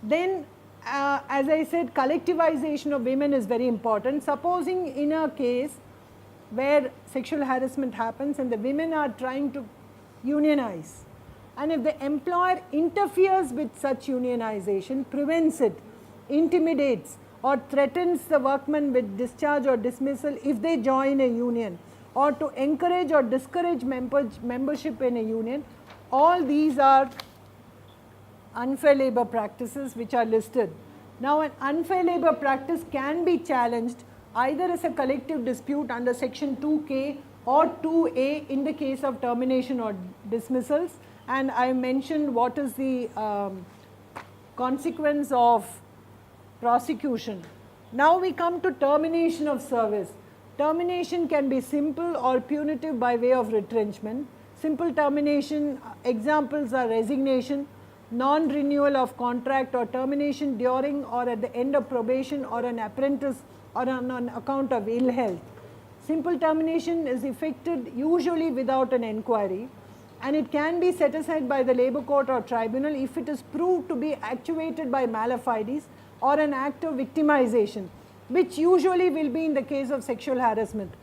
Then as I said, collectivization of women is very important. Supposing in a case where sexual harassment happens and the women are trying to unionize, and if the employer interferes with such unionization, prevents it, intimidates or threatens the workmen with discharge or dismissal if they join a union, or to encourage or discourage membership in a union, all these are unfair labor practices which are listed. Now an unfair labor practice can be challenged either as a collective dispute under section 2K or 2A in the case of termination or dismissals, and I mentioned what is the consequence of prosecution. Now we come to termination of service. Termination can be simple or punitive by way of retrenchment. Simple termination examples are resignation, non-renewal of contract, or termination during or at the end of probation or an apprentice or on account of ill health. Simple termination is effected usually without an enquiry, and it can be set aside by the labor court or tribunal if it is proved to be actuated by mala fides or an act of victimization, which usually will be in the case of sexual harassment.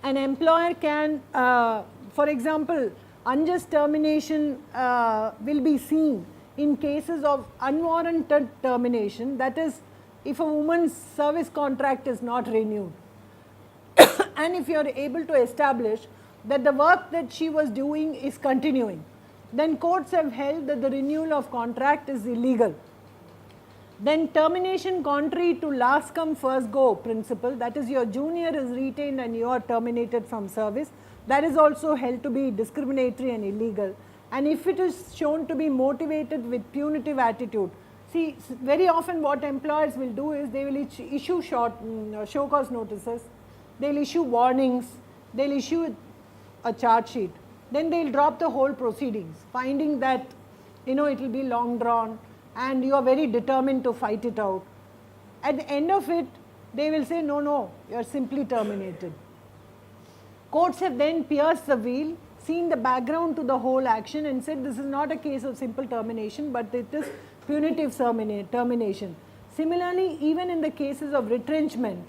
An employer can, for example, unjust termination will be seen in cases of unwarranted termination, that is, if a woman's service contract is not renewed and if you are able to establish that the work that she was doing is continuing, then courts have held that the renewal of contract is illegal. Then termination contrary to last come first go principle, that is, your junior is retained and you are terminated from service, that is also held to be discriminatory and illegal. and if it is shown to be motivated with punitive attitude. See, very often what employers will do is they will issue show cause notices, they will issue warnings, they will issue a charge sheet, then they will drop the whole proceedings, finding that it will be long drawn and you are very determined to fight it out. At the end of it, they will say, no, you are simply terminated. Courts have then pierced the veil, seen the background to the whole action and said this is not a case of simple termination, but it is punitive termination. Similarly, even in the cases of retrenchment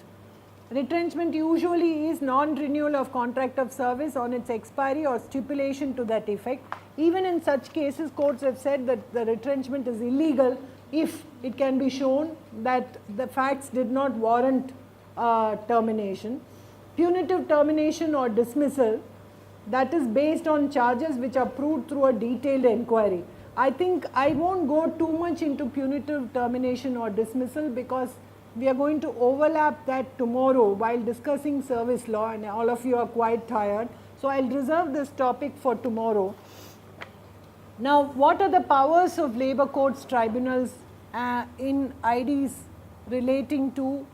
usually is non-renewal of contract of service on its expiry or stipulation to that effect. Even in such cases, courts have said that the retrenchment is illegal if it can be shown that the facts did not warrant termination. Punitive termination or dismissal, that is based on charges which are proved through a detailed inquiry. I think I won't go too much into punitive termination or dismissal because we are going to overlap that tomorrow while discussing service law, and all of you are quite tired. So I'll reserve this topic for tomorrow. Now, what are the powers of labor courts tribunals in IDs relating to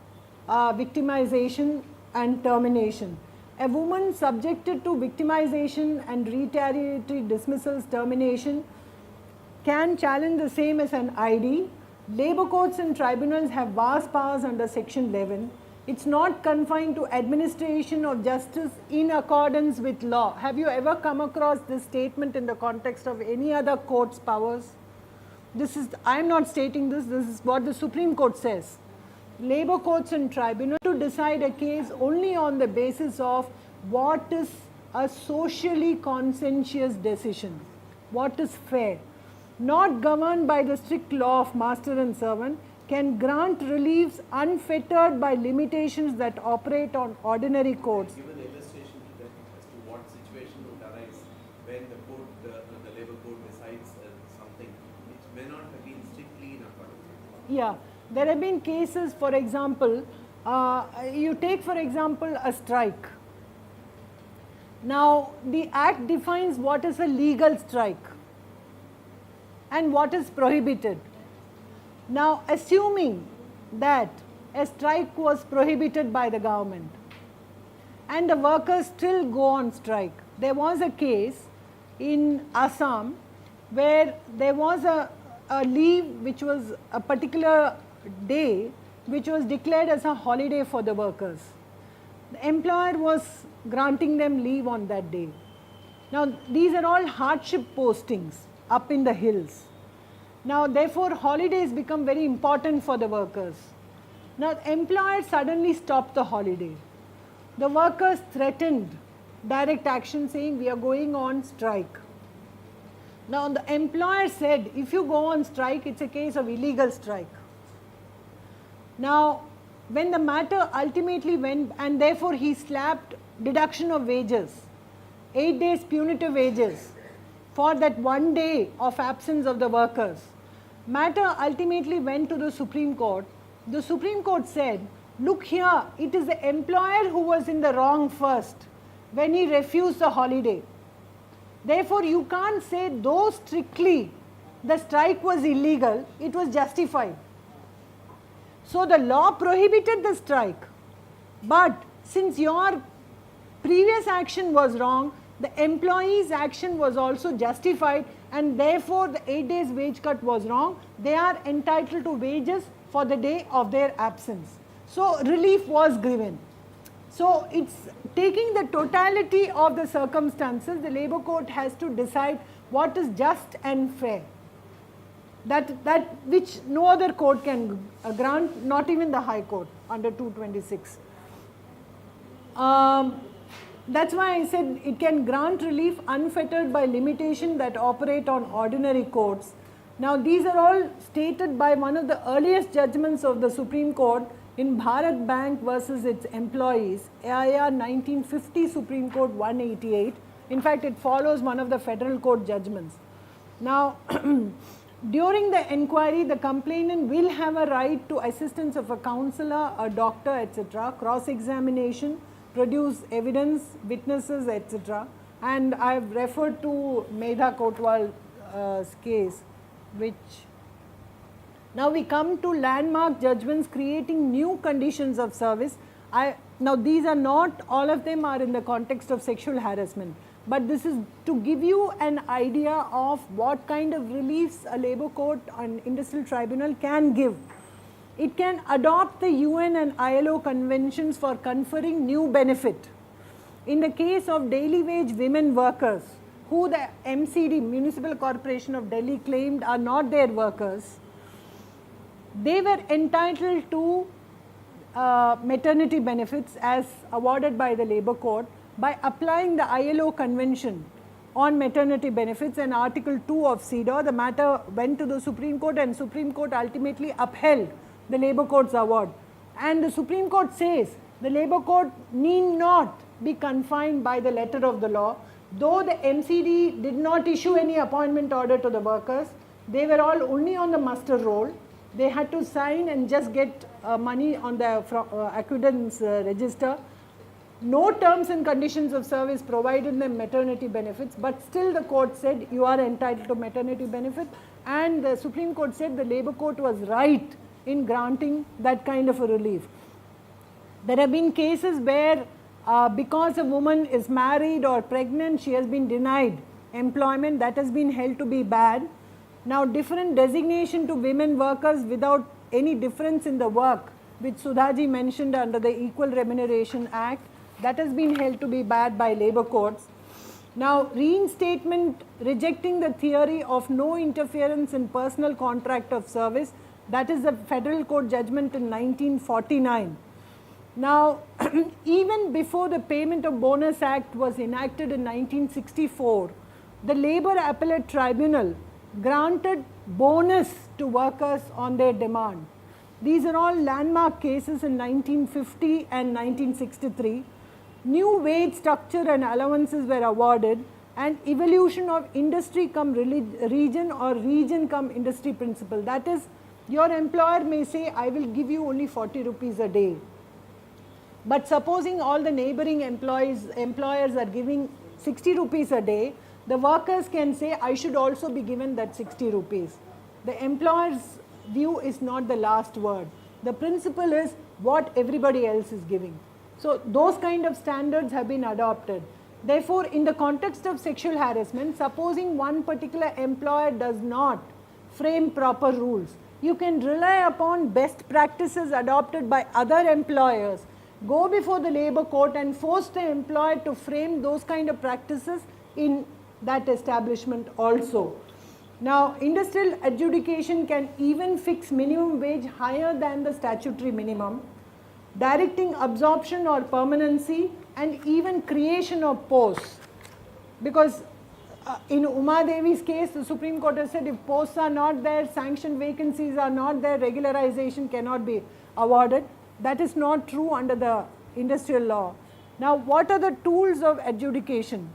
victimization and termination? A woman subjected to victimization and retaliatory dismissals termination can challenge the same as an ID. Labor courts and tribunals have vast powers under section 11. It's not confined to administration of justice in accordance with law. Have you ever come across this statement in the context of any other court's powers? I am not stating this is what the Supreme Court says. Labor courts and tribunals to decide a case only on the basis of what is a socially conscientious decision, what is fair. Not governed by the strict law of master and servant, can grant reliefs unfettered by limitations that operate on ordinary courts. Give an illustration to that as to what situation would arise when the labor court decides something which may not have been strictly in accordance with law. Yeah, there have been cases, for example, you take for example a strike. Now, the Act defines what is a legal strike and what is prohibited. Now, assuming that a strike was prohibited by the government and the workers still go on strike. There was a case in Assam where there was a leave which was a particular day which was declared as a holiday for the workers. The employer was granting them leave on that day. Now, these are all hardship postings up in the hills. Now, therefore, holidays become very important for the workers. Now, the employer suddenly stopped the holiday. The workers threatened direct action saying we are going on strike. Now, the employer said if you go on strike, it's a case of illegal strike. Now, when the matter ultimately went, and therefore he slapped deduction of wages, 8 days punitive wages for that 1 day of absence of the workers. Matter ultimately went to the Supreme Court. The Supreme Court said, look here, it is the employer who was in the wrong first when he refused the holiday. Therefore, you can't say though strictly the strike was illegal, it was justified. So, the law prohibited the strike, but since your previous action was wrong, the employee's action was also justified, and therefore the 8 days wage cut was wrong. They are entitled to wages for the day of their absence. So, relief was given. So, it's taking the totality of the circumstances, the labor court has to decide what is just and fair. That which no other court can grant, not even the High Court under 226. That's why I said it can grant relief unfettered by limitation that operate on ordinary courts. Now, these are all stated by one of the earliest judgments of the Supreme Court in Bharat Bank versus its employees, AIR 1950 Supreme Court 188. In fact, it follows one of the federal court judgments. Now, during the inquiry, the complainant will have a right to assistance of a counselor, a doctor, etc., cross-examination, produce evidence, witnesses, etc., And I have referred to Medha Kotwal's case, which now we come to landmark judgments creating new conditions of service. Now these are not, all of them are in the context of sexual harassment, but this is to give you an idea of what kind of reliefs a labour court and industrial tribunal can give. It can adopt the UN and ILO conventions for conferring new benefit. In the case of daily wage women workers, who the MCD, Municipal Corporation of Delhi, claimed are not their workers, they were entitled to maternity benefits as awarded by the labour court by applying the ILO convention on maternity benefits and Article 2 of CEDAW. The matter went to the Supreme Court and Supreme Court ultimately upheld the labour court's award. And the Supreme Court says the labour court need not be confined by the letter of the law. Though the MCD did not issue any appointment order to the workers, they were all only on the muster roll. They had to sign and just get money on the acquittance register. No terms and conditions of service provided them maternity benefits, but still the court said you are entitled to maternity benefit, and the Supreme Court said the labour court was right in granting that kind of a relief. There have been cases where because a woman is married or pregnant, she has been denied employment. That has been held to be bad. Now different designation to women workers without any difference in the work, which Sudhaji mentioned under the Equal Remuneration Act, that has been held to be bad by labour courts. Now reinstatement rejecting the theory of no interference in personal contract of service, that is a federal court judgment in 1949. Now even before the Payment of Bonus Act was enacted in 1964, the Labour Appellate Tribunal granted bonus to workers on their demand. These are all landmark cases in 1950 and 1963. New wage structure and allowances were awarded, and evolution of industry come region or region come industry principle. That is, your employer may say, I will give you only 40 rupees a day. But supposing all the neighboring employers are giving 60 rupees a day, the workers can say, I should also be given that 60 rupees. The employer's view is not the last word. The principle is what everybody else is giving. So those kind of standards have been adopted. Therefore, in the context of sexual harassment, supposing one particular employer does not frame proper rules, you can rely upon best practices adopted by other employers, go before the labour court and force the employer to frame those kind of practices in that establishment also. Now, industrial adjudication can even fix minimum wage higher than the statutory minimum, directing absorption or permanency, and even creation of posts. Because in Uma Devi's case, the Supreme Court has said if posts are not there, sanctioned vacancies are not there, regularization cannot be awarded. That is not true under the industrial law. Now, what are the tools of adjudication?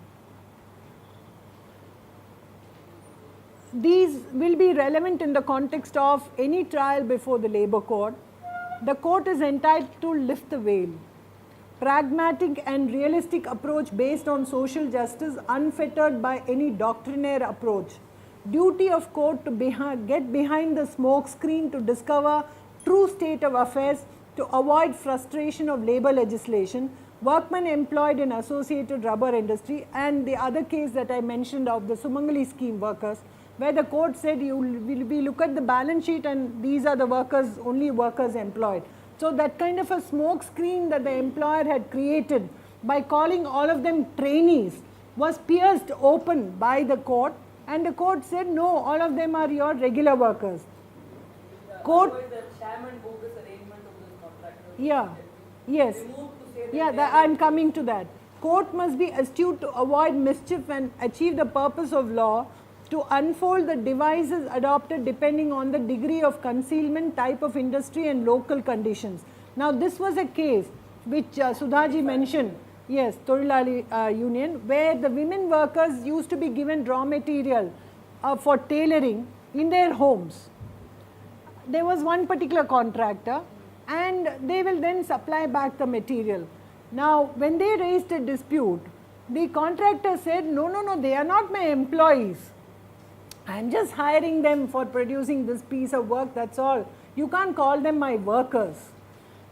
These will be relevant in the context of any trial before the labour court. The court is entitled to lift the veil. Pragmatic and realistic approach based on social justice, unfettered by any doctrinaire approach. Duty of court to get behind the smoke screen to discover true state of affairs, to avoid frustration of labour legislation, workmen employed in associated rubber industry, and the other case that I mentioned of the Sumangali scheme workers, where the court said you will look at the balance sheet and these are the workers, only workers employed. So that kind of a smoke screen that the employer had created by calling all of them trainees was pierced open by the court, and the court said no, all of them are your regular workers. Court, the chairman bogus arrangement of this contractor. yeah, yes, yeah, I am coming to that. Court must be astute to avoid mischief and achieve the purpose of law, to unfold the devices adopted depending on the degree of concealment, type of industry and local conditions. Now this was a case which Sudhaji mentioned, yes, Torilali Union, where the women workers used to be given raw material for tailoring in their homes. There was one particular contractor and they will then supply back the material. Now when they raised a dispute, The contractor said, no, they are not my employees. I am just hiring them for producing this piece of work, that's all. You can't call them my workers.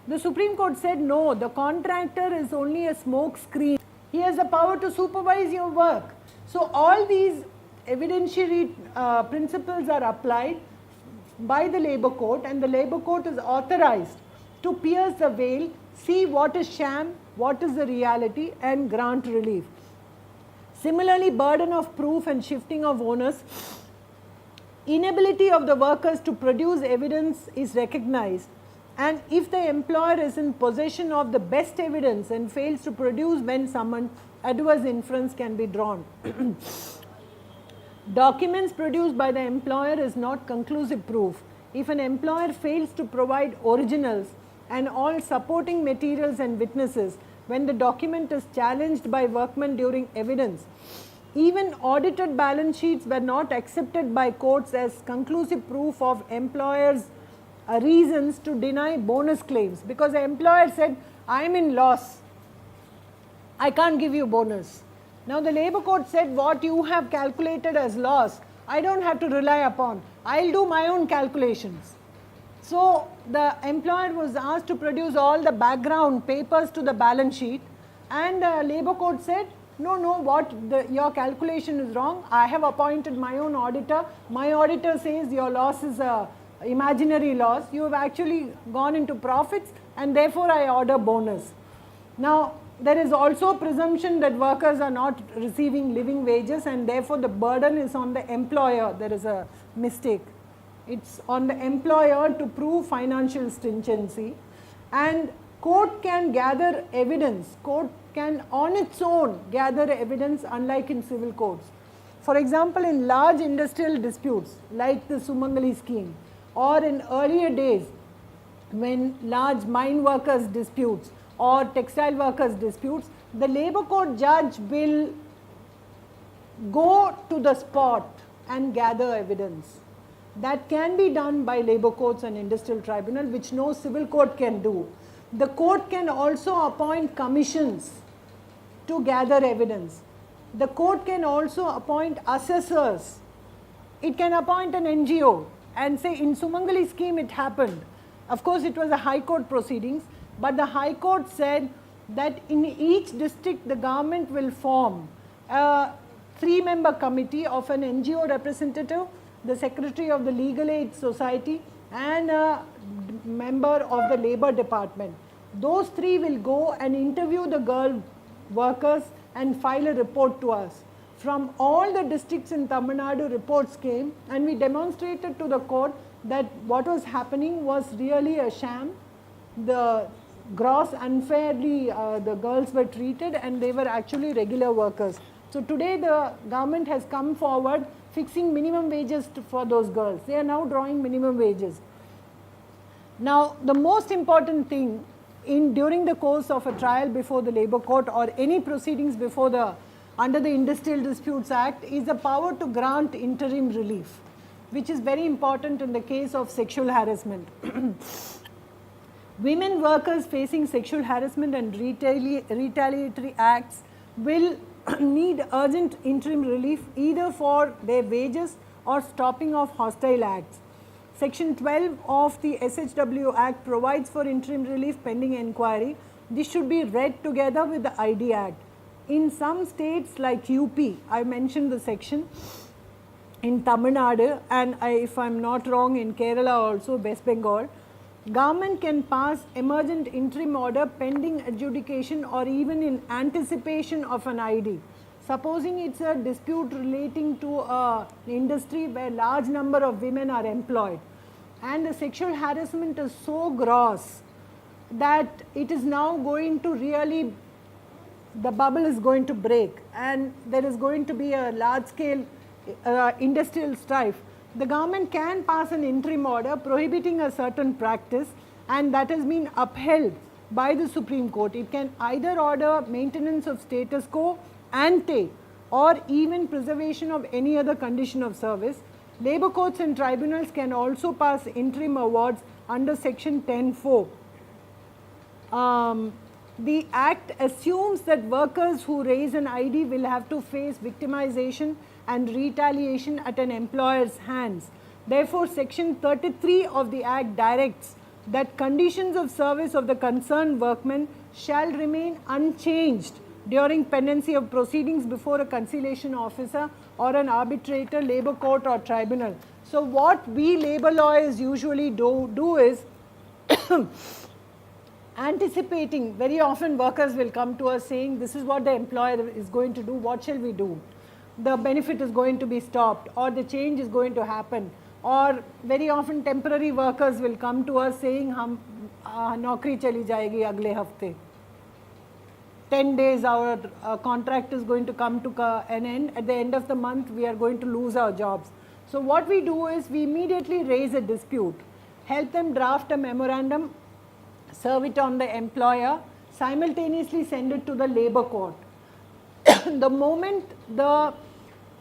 The Supreme Court said, no, the contractor is only a smoke screen. He has the power to supervise your work. So all these evidentiary principles are applied by the Labour Court, and the Labour Court is authorized to pierce the veil, see what is sham, what is the reality, and grant relief. Similarly, burden of proof and shifting of onus, inability of the workers to produce evidence is recognized, and if the employer is in possession of the best evidence and fails to produce when summoned, adverse inference can be drawn. Documents produced by the employer is not conclusive proof. If an employer fails to provide originals and all supporting materials and witnesses when the document is challenged by workmen during evidence, even audited balance sheets were not accepted by courts as conclusive proof of employers' reasons to deny bonus claims, because the employer said, I am in loss, I can't give you bonus. Now the Labour Court said, what you have calculated as loss, I don't have to rely upon, I'll do my own calculations. So the employer was asked to produce all the background papers to the balance sheet, and Labour Court said, no, your calculation is wrong, I have appointed my own auditor, my auditor says your loss is a imaginary loss, you have actually gone into profits, and therefore I order bonus. Now there is also presumption that workers are not receiving living wages, and therefore the burden is on the employer. There is a mistake. It's on the employer to prove financial stringency, and court can gather evidence. Court can on its own gather evidence, unlike in civil courts. For example, in large industrial disputes like the Sumangali scheme, or in earlier days when large mine workers disputes or textile workers disputes, the Labour Court judge will go to the spot and gather evidence. That can be done by Labour Courts and Industrial Tribunal, which no civil court can do. The court can also appoint commissions to gather evidence. The court can also appoint assessors. It can appoint an NGO and say, in Sumangali scheme it happened. Of course it was a High Court proceedings, but the High Court said that in each district the government will form a 3-member committee of an NGO representative, the secretary of the Legal Aid Society, and a member of the Labour Department. Those 3 will go and interview the girl workers and file a report to us. From all the districts in Tamil Nadu, reports came, and we demonstrated to the court that what was happening was really a sham. The gross unfairly the girls were treated, and they were actually regular workers. So today the government has come forward fixing minimum wages for those girls. They are now drawing minimum wages. Now the most important thing during the course of a trial before the Labour Court or any proceedings before under the Industrial Disputes Act is the power to grant interim relief, which is very important in the case of sexual harassment. Women workers facing sexual harassment and retaliatory acts will need urgent interim relief either for their wages or stopping of hostile acts. Section 12 of the SHW Act provides for interim relief pending inquiry. This should be read together with the ID Act. In some states like UP, I mentioned the section, in Tamil Nadu, and if I am not wrong, in Kerala also, West Bengal, government can pass emergent interim order pending adjudication or even in anticipation of an ID. Supposing it's a dispute relating to an industry where large number of women are employed, and the sexual harassment is so gross that it is now going to really, the bubble is going to break, and there is going to be a large scale industrial strife. The government can pass an interim order prohibiting a certain practice, and that has been upheld by the Supreme Court. It can either order maintenance of status quo ante or even preservation of any other condition of service. Labour courts and tribunals can also pass interim awards under section 10(4). the Act assumes that workers who raise an ID will have to face victimization and retaliation at an employer's hands. Therefore, Section 33 of the Act directs that conditions of service of the concerned workmen shall remain unchanged during pendency of proceedings before a conciliation officer or an arbitrator, labour court or tribunal. So what we labour lawyers usually do is anticipating. Very often workers will come to us saying, this is what the employer is going to do, what shall we do? The benefit is going to be stopped, or the change is going to happen, or very often temporary workers will come to us saying, हम नौकरी चली जाएगी अगले हफ्ते. 10 days our contract is going to come to an end. At the end of the month we are going to lose our jobs. So what we do is we immediately raise a dispute, help them draft a memorandum, serve it on the employer, simultaneously send it to the labour court. The moment the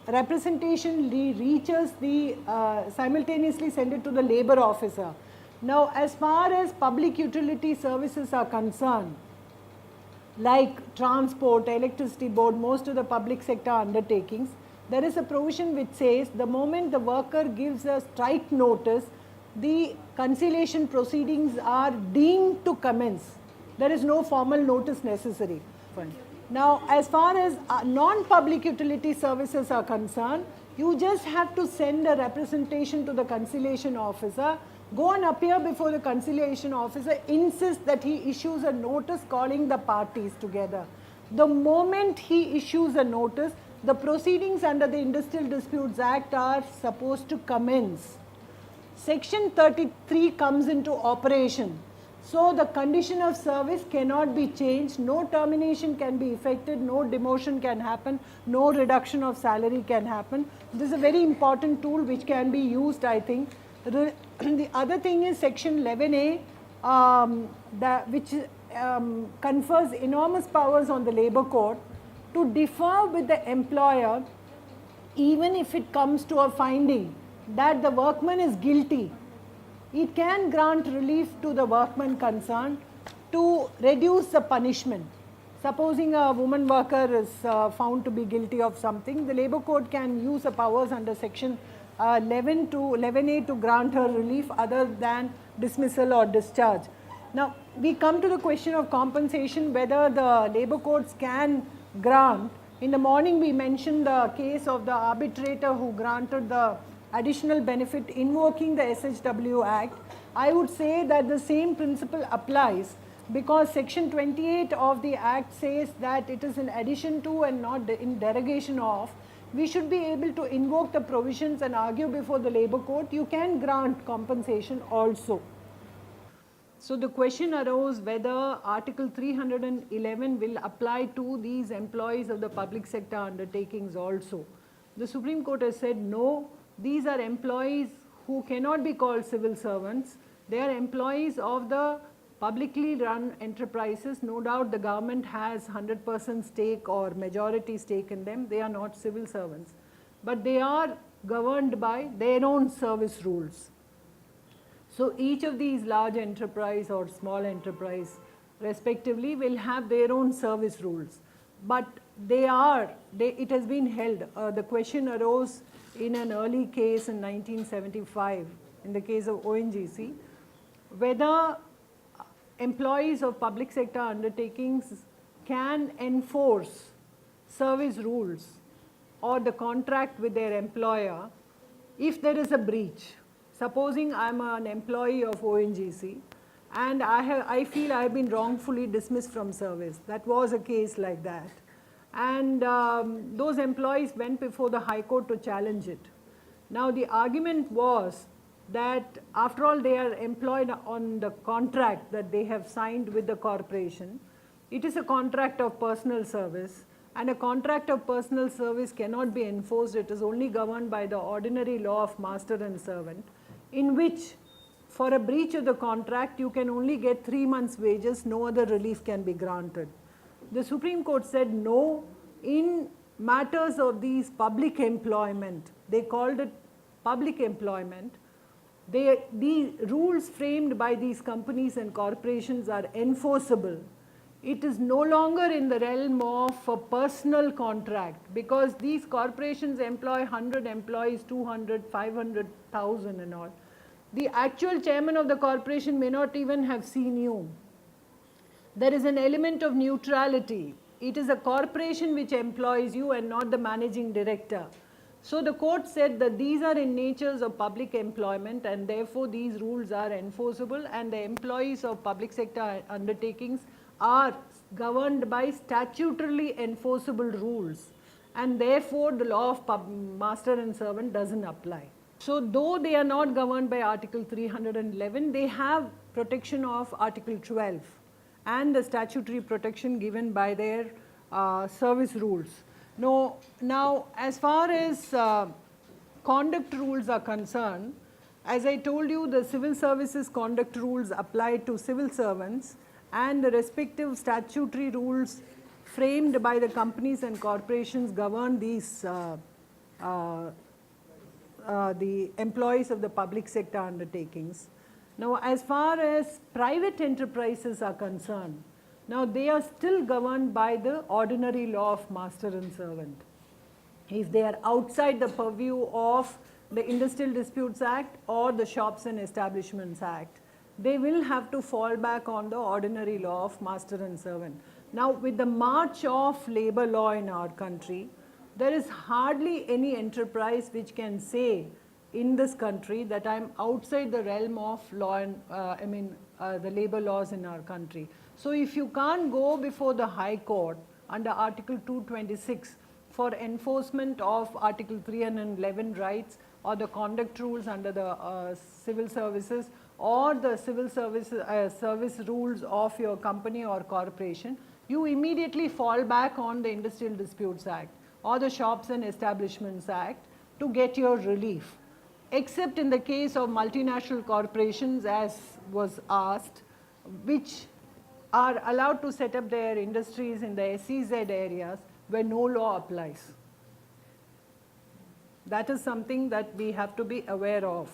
representation reaches the simultaneously send it to the labour officer. Now as far as public utility services are concerned, like transport, electricity board, most of the public sector undertakings, there is a provision which says the moment the worker gives a strike notice, the conciliation proceedings are deemed to commence. There is no formal notice necessary. Now as far as non-public utility services are concerned, you just have to send a representation to the conciliation officer, go and appear before the conciliation officer, insist that he issues a notice calling the parties together. The moment he issues a notice, the proceedings under the Industrial Disputes Act are supposed to commence. Section 33 comes into operation. So the condition of service cannot be changed, no termination can be effected, no demotion can happen, no reduction of salary can happen. This is a very important tool which can be used, I think. The other thing is Section 11A, which confers enormous powers on the labour court to differ with the employer even if it comes to a finding that the workman is guilty. It can grant relief to the workman concerned to reduce the punishment. Supposing a woman worker is found to be guilty of something, the labour court can use the powers under Section 11A to grant her relief other than dismissal or discharge. Now we come to the question of compensation, whether the labour courts can grant. In the morning we mentioned the case of the arbitrator who granted the additional benefit invoking the SHW Act. I would say that the same principle applies, because Section 28 of the Act says that it is in addition to and not in derogation of. We should be able to invoke the provisions and argue before the labour court. You can grant compensation also. So the question arose whether Article 311 will apply to these employees of the public sector undertakings also. The Supreme Court has said no, these are employees who cannot be called civil servants. They are employees of the publicly run enterprises. No doubt the government has 100% stake or majority stake in them. They are not civil servants, but they are governed by their own service rules. So each of these large enterprise or small enterprise respectively will have their own service rules, but it has been held. The question arose in an early case in 1975 in the case of ONGC, whether employees of public sector undertakings can enforce service rules or the contract with their employer if there is a breach. Supposing I am an employee of ONGC and I feel I have been wrongfully dismissed from service. That was a case like that. And those employees went before the High Court to challenge it. Now the argument was that after all they are employed on the contract that they have signed with the corporation. It is a contract of personal service, and a contract of personal service cannot be enforced. It is only governed by the ordinary law of master and servant, in which for a breach of the contract you can only get 3 months wages, no other relief can be granted. The Supreme Court said no, in matters of these public employment, they called it public employment, the rules framed by these companies and corporations are enforceable it is no longer in the realm of a personal contract, because these corporations employ 100 employees, 200, 500,000 and all. The actual chairman of the corporation may not even have seen you. There is an element of neutrality. It is a corporation which employs you and not the managing director. So the court said that these are in natures of public employment, and therefore these rules are enforceable, and the employees of public sector undertakings are governed by statutorily enforceable rules, and therefore the law of master and servant doesn't apply. So though they are not governed by Article 311, they have protection of Article 12 and the statutory protection given by their service rules. Now, as far as conduct rules are concerned, as I told you, the civil services conduct rules apply to civil servants, and the respective statutory rules framed by the companies and corporations govern these the employees of the public sector undertakings. Now, as far as private enterprises are concerned, now they are still governed by the ordinary law of master and servant. If they are outside the purview of the Industrial Disputes Act or the Shops and Establishments Act, they will have to fall back on the ordinary law of master and servant. Now, with the march of labor law in our country, there is hardly any enterprise which can say in this country that I am outside the realm of law and the labor laws in our country. So if you can't go before the High Court under Article 226 for enforcement of Article 311 rights, or the conduct rules under the civil services, or the civil service rules of your company or corporation, you immediately fall back on the Industrial Disputes Act or the Shops and Establishments Act to get your relief. Except in the case of multinational corporations, as was asked, which are allowed to set up their industries in the SEZ areas where no law applies. That is something that we have to be aware of.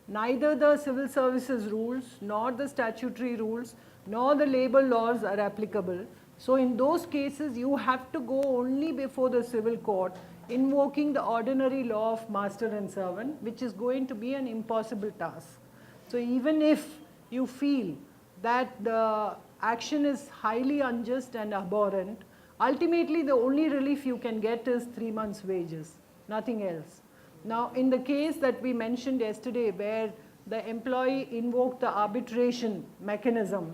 Neither the civil services rules, nor the statutory rules, nor the labor laws are applicable. So in those cases, you have to go only before the civil court, invoking the ordinary law of master and servant, which is going to be an impossible task. So even if you feel that the action is highly unjust and abhorrent, ultimately the only relief you can get is 3 months' wages, nothing else. Now, in the case that we mentioned yesterday, where the employee invoked the arbitration mechanism,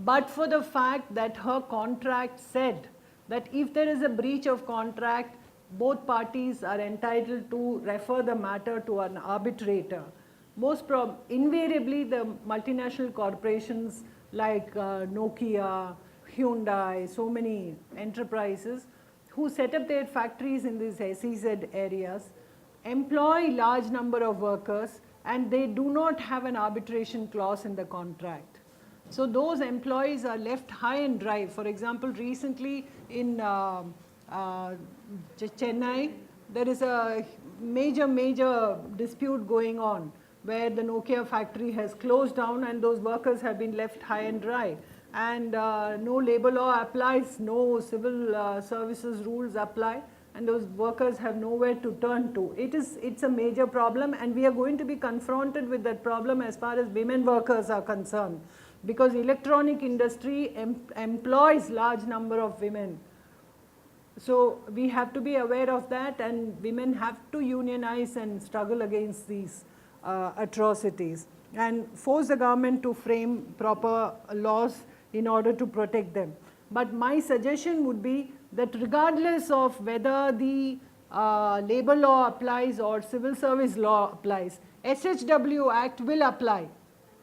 but for the fact that her contract said that if there is a breach of contract, both parties are entitled to refer the matter to an arbitrator. Invariably, the multinational corporations like Nokia, Hyundai, so many enterprises who set up their factories in these SEZ areas employ large number of workers, and they do not have an arbitration clause in the contract. So those employees are left high and dry. For example, recently in Chennai, there is a major dispute going on where the Nokia factory has closed down and those workers have been left high and dry. And no labor law applies, no civil services rules apply, and those workers have nowhere to turn to. It's a major problem, and we are going to be confronted with that problem as far as women workers are concerned, because electronic industry employs large number of women. So we have to be aware of that, and women have to unionize and struggle against these atrocities and force the government to frame proper laws in order to protect them. But my suggestion would be that regardless of whether the labor law applies or civil service law applies, SHW Act will apply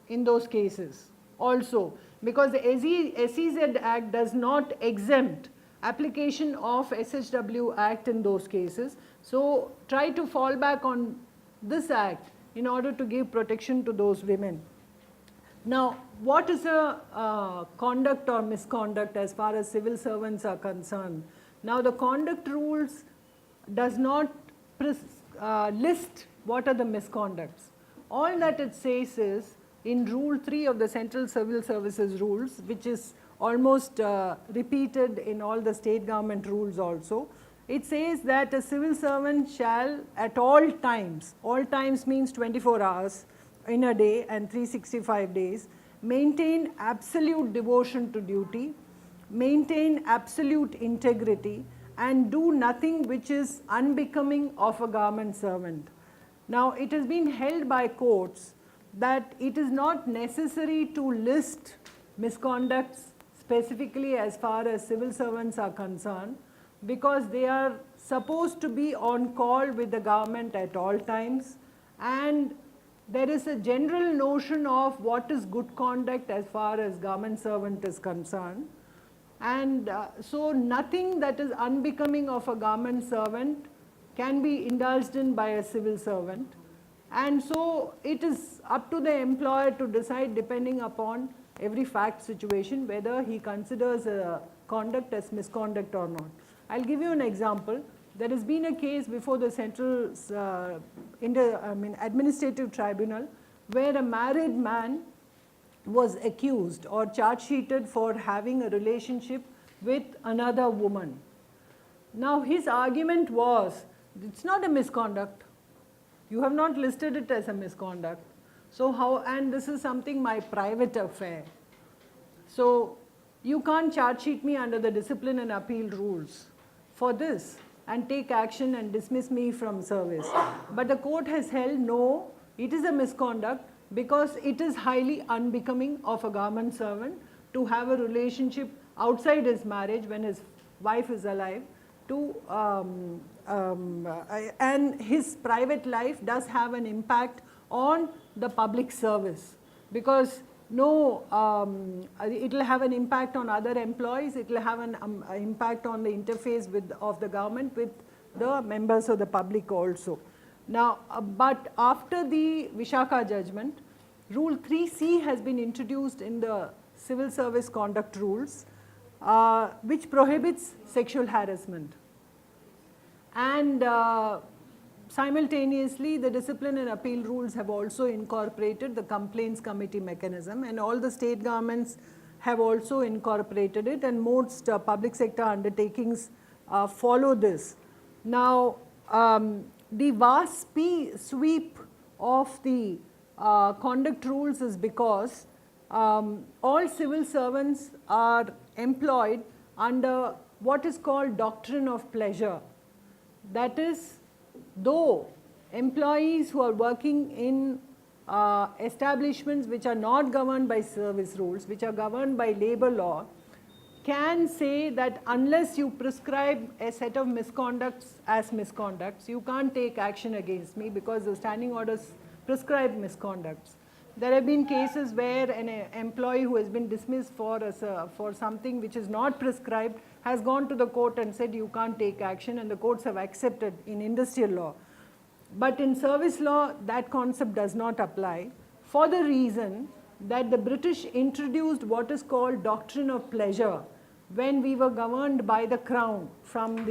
in those cases also, because the SEZ Act does not exempt application of SHW Act in those cases. So try to fall back on this act in order to give protection to those women. Now, what is a conduct or misconduct as far as civil servants are concerned? Now, the conduct rules does not list what are the misconducts. All that it says is in Rule 3 of the Central Civil Services Rules, which is almost repeated in all the state government rules also. It says that a civil servant shall at all times means 24 hours in a day and 365 days, maintain absolute devotion to duty, maintain absolute integrity, and do nothing which is unbecoming of a government servant. Now, it has been held by courts that it is not necessary to list misconducts specifically as far as civil servants are concerned, because they are supposed to be on call with the government at all times, and there is a general notion of what is good conduct as far as government servant is concerned. And so nothing that is unbecoming of a government servant can be indulged in by a civil servant. And so it is up to the employer to decide, depending upon every fact situation, whether he considers a conduct as misconduct or not. I'll give you an example. There has been a case before the Central Administrative Tribunal where a married man was accused or charge sheeted for having a relationship with another woman. Now his argument was, it's not a misconduct. You have not listed it as a misconduct. So how, and this is something my private affair. So you can't charge sheet me under the discipline and appeal rules for this and take action and dismiss me from service. But the court has held no, it is a misconduct because it is highly unbecoming of a government servant to have a relationship outside his marriage when his wife is alive, and his private life does have an impact on the public service, because no, it will have an impact on other employees, it will have an impact on the interface of the government with the members of the public also. Now, but after the Vishaka judgment, Rule 3C has been introduced in the civil service conduct rules, which prohibits sexual harassment. And simultaneously, the discipline and appeal rules have also incorporated the complaints committee mechanism, and all the state governments have also incorporated it, and most public sector undertakings follow this. Now, the vast sweep of the conduct rules is because all civil servants are employed under what is called doctrine of pleasure. That is, though employees who are working in establishments which are not governed by service rules, which are governed by labor law, can say that unless you prescribe a set of misconducts as misconducts, you can't take action against me because the standing orders prescribe misconducts. There have been cases where an employee who has been dismissed for something which is not prescribed has gone to the court and said you can't take action, and the courts have accepted in industrial law. But in service law, that concept does not apply, for the reason that the British introduced what is called doctrine of pleasure when we were governed by the Crown from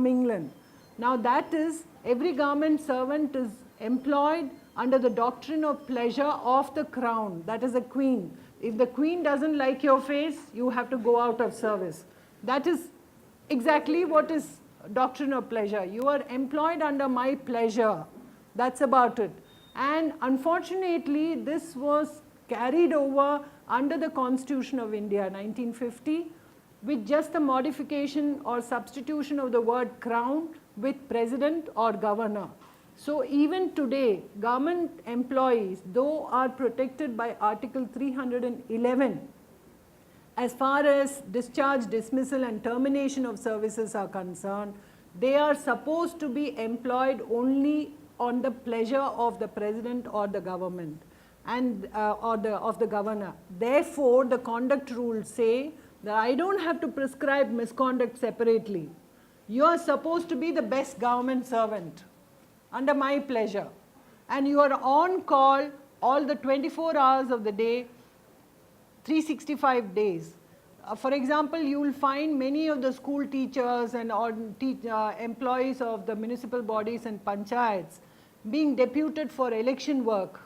England. Now that is, every government servant is employed under the doctrine of pleasure of the Crown, that is the Queen. If the Queen doesn't like your face, you have to go out of service. That is exactly what is doctrine of pleasure. You are employed under my pleasure. That's about it. And unfortunately, this was carried over under the Constitution of India, 1950, with just a modification or substitution of the word crown with president or governor. So even today, government employees, though are protected by Article 311, as far as discharge, dismissal and termination of services are concerned, they are supposed to be employed only on the pleasure of the president or the government and of the governor. Therefore, the conduct rules say that I don't have to prescribe misconduct separately. You are supposed to be the best government servant under my pleasure, and you are on call all the 24 hours of the day, 365 days. For example, you will find many of the school teachers and employees of the municipal bodies and panchayats being deputed for election work.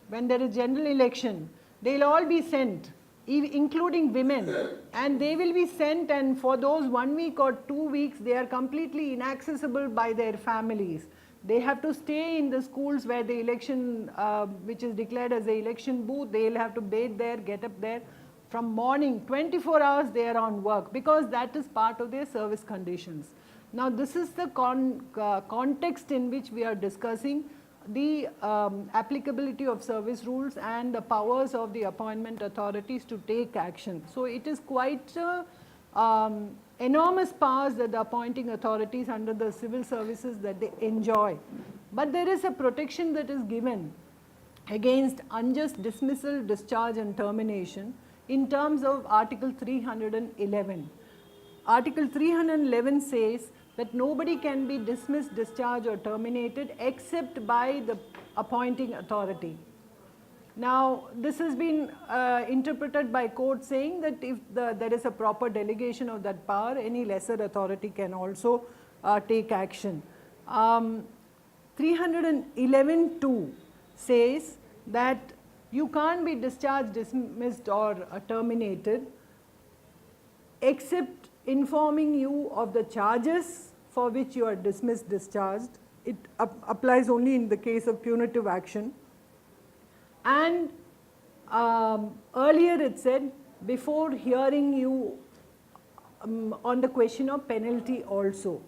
When there is general election, they will all be sent including women, and they will be sent, and for those 1 week or 2 weeks they are completely inaccessible by their families. They have to stay in the schools where the election, which is declared as the election booth, they will have to bathe there, get up there. From morning, 24 hours they are on work, because that is part of their service conditions. Now this is the context in which we are discussing the applicability of service rules and the powers of the appointment authorities to take action. So it is quite enormous powers that the appointing authorities under the civil services that they enjoy. But there is a protection that is given against unjust dismissal, discharge and termination in terms of Article 311. Article 311 says that nobody can be dismissed, discharged or terminated except by the appointing authority. Now this has been interpreted by court saying that if there is a proper delegation of that power, any lesser authority can also take action. 311(2) says that you can't be discharged, dismissed or terminated except informing you of the charges for which you are dismissed, discharged. It applies only in the case of punitive action. And earlier it said before hearing you on the question of penalty also.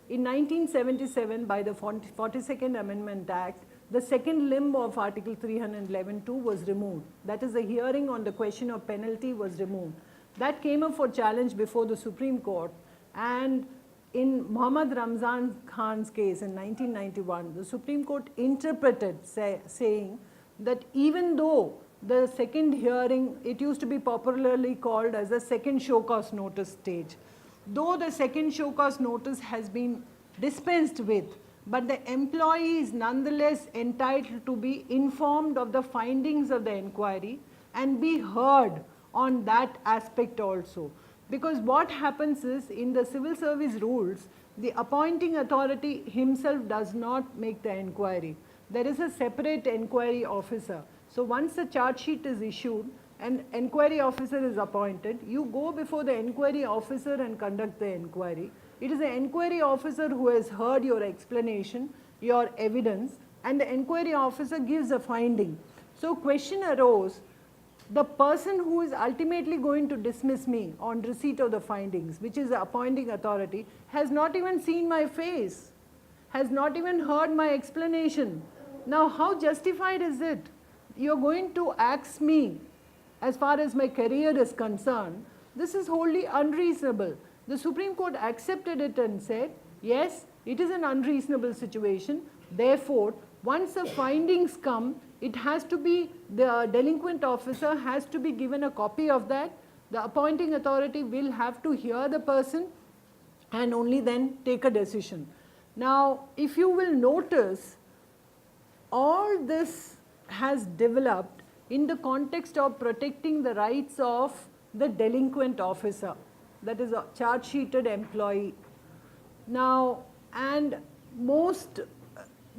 In 1977, by the 42nd Amendment Act, the second limb of Article 311(2) was removed. That is, the hearing on the question of penalty was removed. That came up for challenge before the Supreme Court, and in Muhammad Ramzan Khan's case in 1991, the Supreme Court interpreted saying that even though the second hearing, it used to be popularly called as a second show cause notice stage, though the second show cause notice has been dispensed with, but the employee is nonetheless entitled to be informed of the findings of the inquiry and be heard on that aspect also. Because what happens is, in the civil service rules, the appointing authority himself does not make the inquiry. There is a separate inquiry officer. So once the charge sheet is issued, an inquiry officer is appointed, you go before the inquiry officer and conduct the inquiry. It is the inquiry officer who has heard your explanation, your evidence, and the inquiry officer gives a finding. So question arose, the person who is ultimately going to dismiss me on receipt of the findings, which is the appointing authority, has not even seen my face, has not even heard my explanation. Now how justified is it? You are going to axe me as far as my career is concerned. This is wholly unreasonable. The Supreme Court accepted it and said, yes, it is an unreasonable situation. Therefore, once the findings come, it has to be, the delinquent officer has to be given a copy of that. The appointing authority will have to hear the person and only then take a decision. Now, if you will notice, all this has developed in the context of protecting the rights of the delinquent officer, that is a charge sheeted employee. Now, and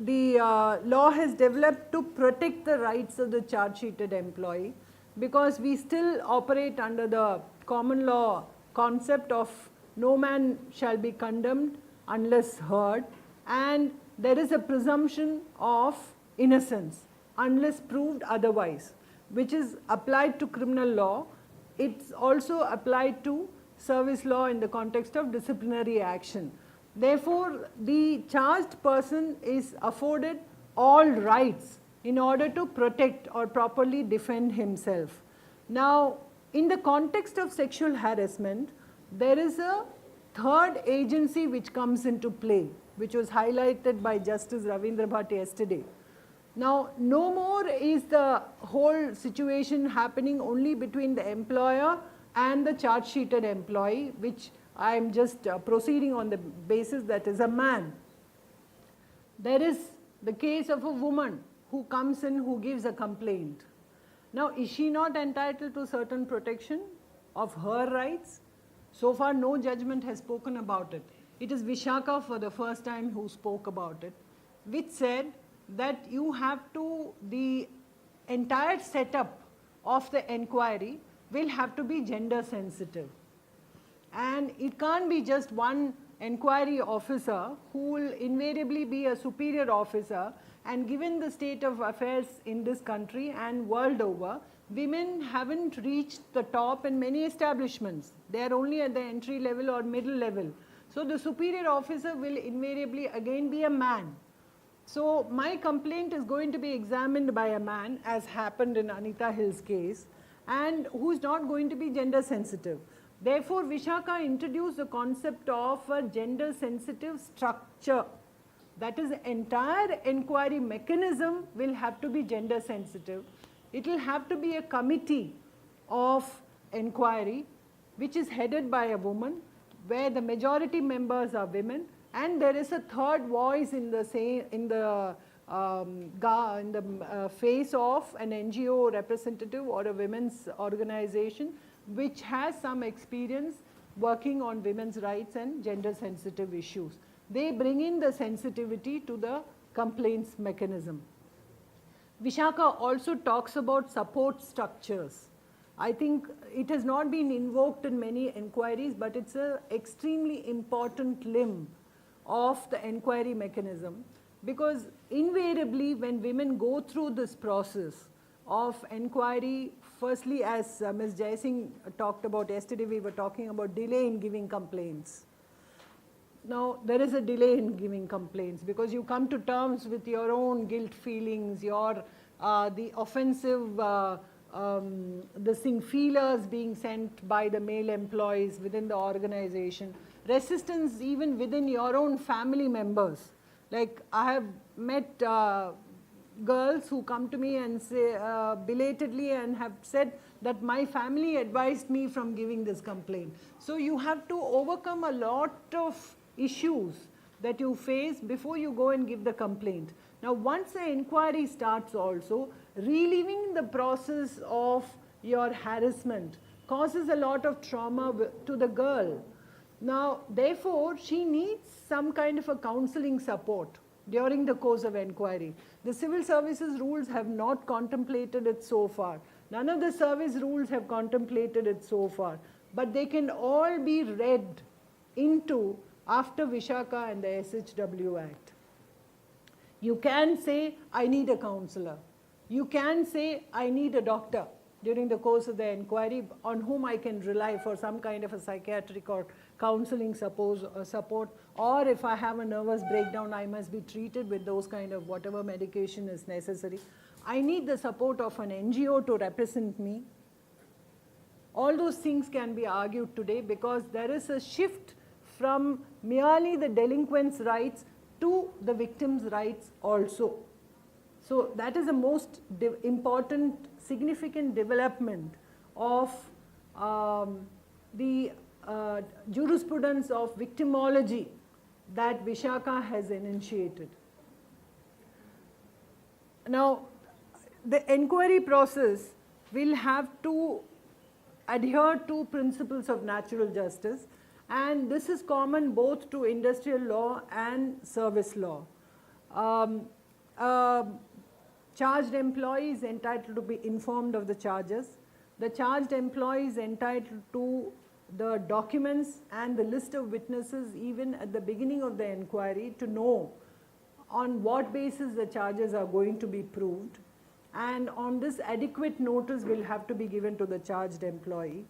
the law has developed to protect the rights of the charge sheeted employee, because we still operate under the common law concept of no man shall be condemned unless heard, and there is a presumption of innocence unless proved otherwise, which is applied to criminal law. It's also applied to service law in the context of disciplinary action. Therefore, the charged person is afforded all rights in order to protect or properly defend himself. Now, in the context of sexual harassment, there is a third agency which comes into play, which was highlighted by Justice Ravindra Bhatt yesterday. Now, no more is the whole situation happening only between the employer and the charge sheeted employee, which I am just proceeding on the basis that is a man. There is the case of a woman who comes in, who gives a complaint. Now, is she not entitled to certain protection of her rights? So far, no judgment has spoken about it. It is Vishaka for the first time who spoke about it, which said that you have to, the entire setup of the inquiry will have to be gender sensitive. And it can't be just one inquiry officer who will invariably be a superior officer, and given the state of affairs in this country and world over, women haven't reached the top in many establishments. They are only at the entry level or middle level. So the superior officer will invariably again be a man. So my complaint is going to be examined by a man, as happened in Anita Hill's case, and who is not going to be gender sensitive. Therefore, Vishaka introduced the concept of a gender sensitive structure. That is, the entire inquiry mechanism will have to be gender sensitive. It will have to be a committee of inquiry which is headed by a woman, where the majority members are women, and there is a third voice in the face of an NGO representative or a women's organization which has some experience working on women's rights and gender sensitive issues. They bring in the sensitivity to the complaints mechanism. Vishaka also talks about support structures. I think it has not been invoked in many inquiries, but it's an extremely important limb of the inquiry mechanism, because invariably when women go through this process of inquiry, firstly, as Ms. Jaising talked about yesterday, we were talking about delay in giving complaints. Now, there is a delay in giving complaints because you come to terms with your own guilt feelings, your the offensive feelers being sent by the male employees within the organization, resistance even within your own family members. Like I have met girls who come to me and say belatedly and have said that my family advised me from giving this complaint. So you have to overcome a lot of issues that you face before you go and give the complaint. Now once the inquiry starts also, reliving the process of your harassment causes a lot of trauma to the girl. Now therefore she needs some kind of a counseling support during the course of inquiry. The civil services rules have not contemplated it so far. None of the service rules have contemplated it so far, but they can all be read into after Vishaka and the SHW Act. You can say, I need a counselor. You can say, I need a doctor during the course of the inquiry on whom I can rely for some kind of a psychiatric or counseling support, or if I have a nervous breakdown, I must be treated with those kind of whatever medication is necessary. I need the support of an NGO to represent me. All those things can be argued today because there is a shift from merely the delinquent's rights to the victim's rights also. So that is the most important, significant development of the jurisprudence of victimology that Vishaka has initiated. Now, the inquiry process will have to adhere to principles of natural justice, and this is common both to industrial law and service law. Charged employee is entitled to be informed of the charges. The charged employee is entitled to the documents and the list of witnesses even at the beginning of the inquiry to know on what basis the charges are going to be proved, and on this adequate notice will have to be given to the charged employee.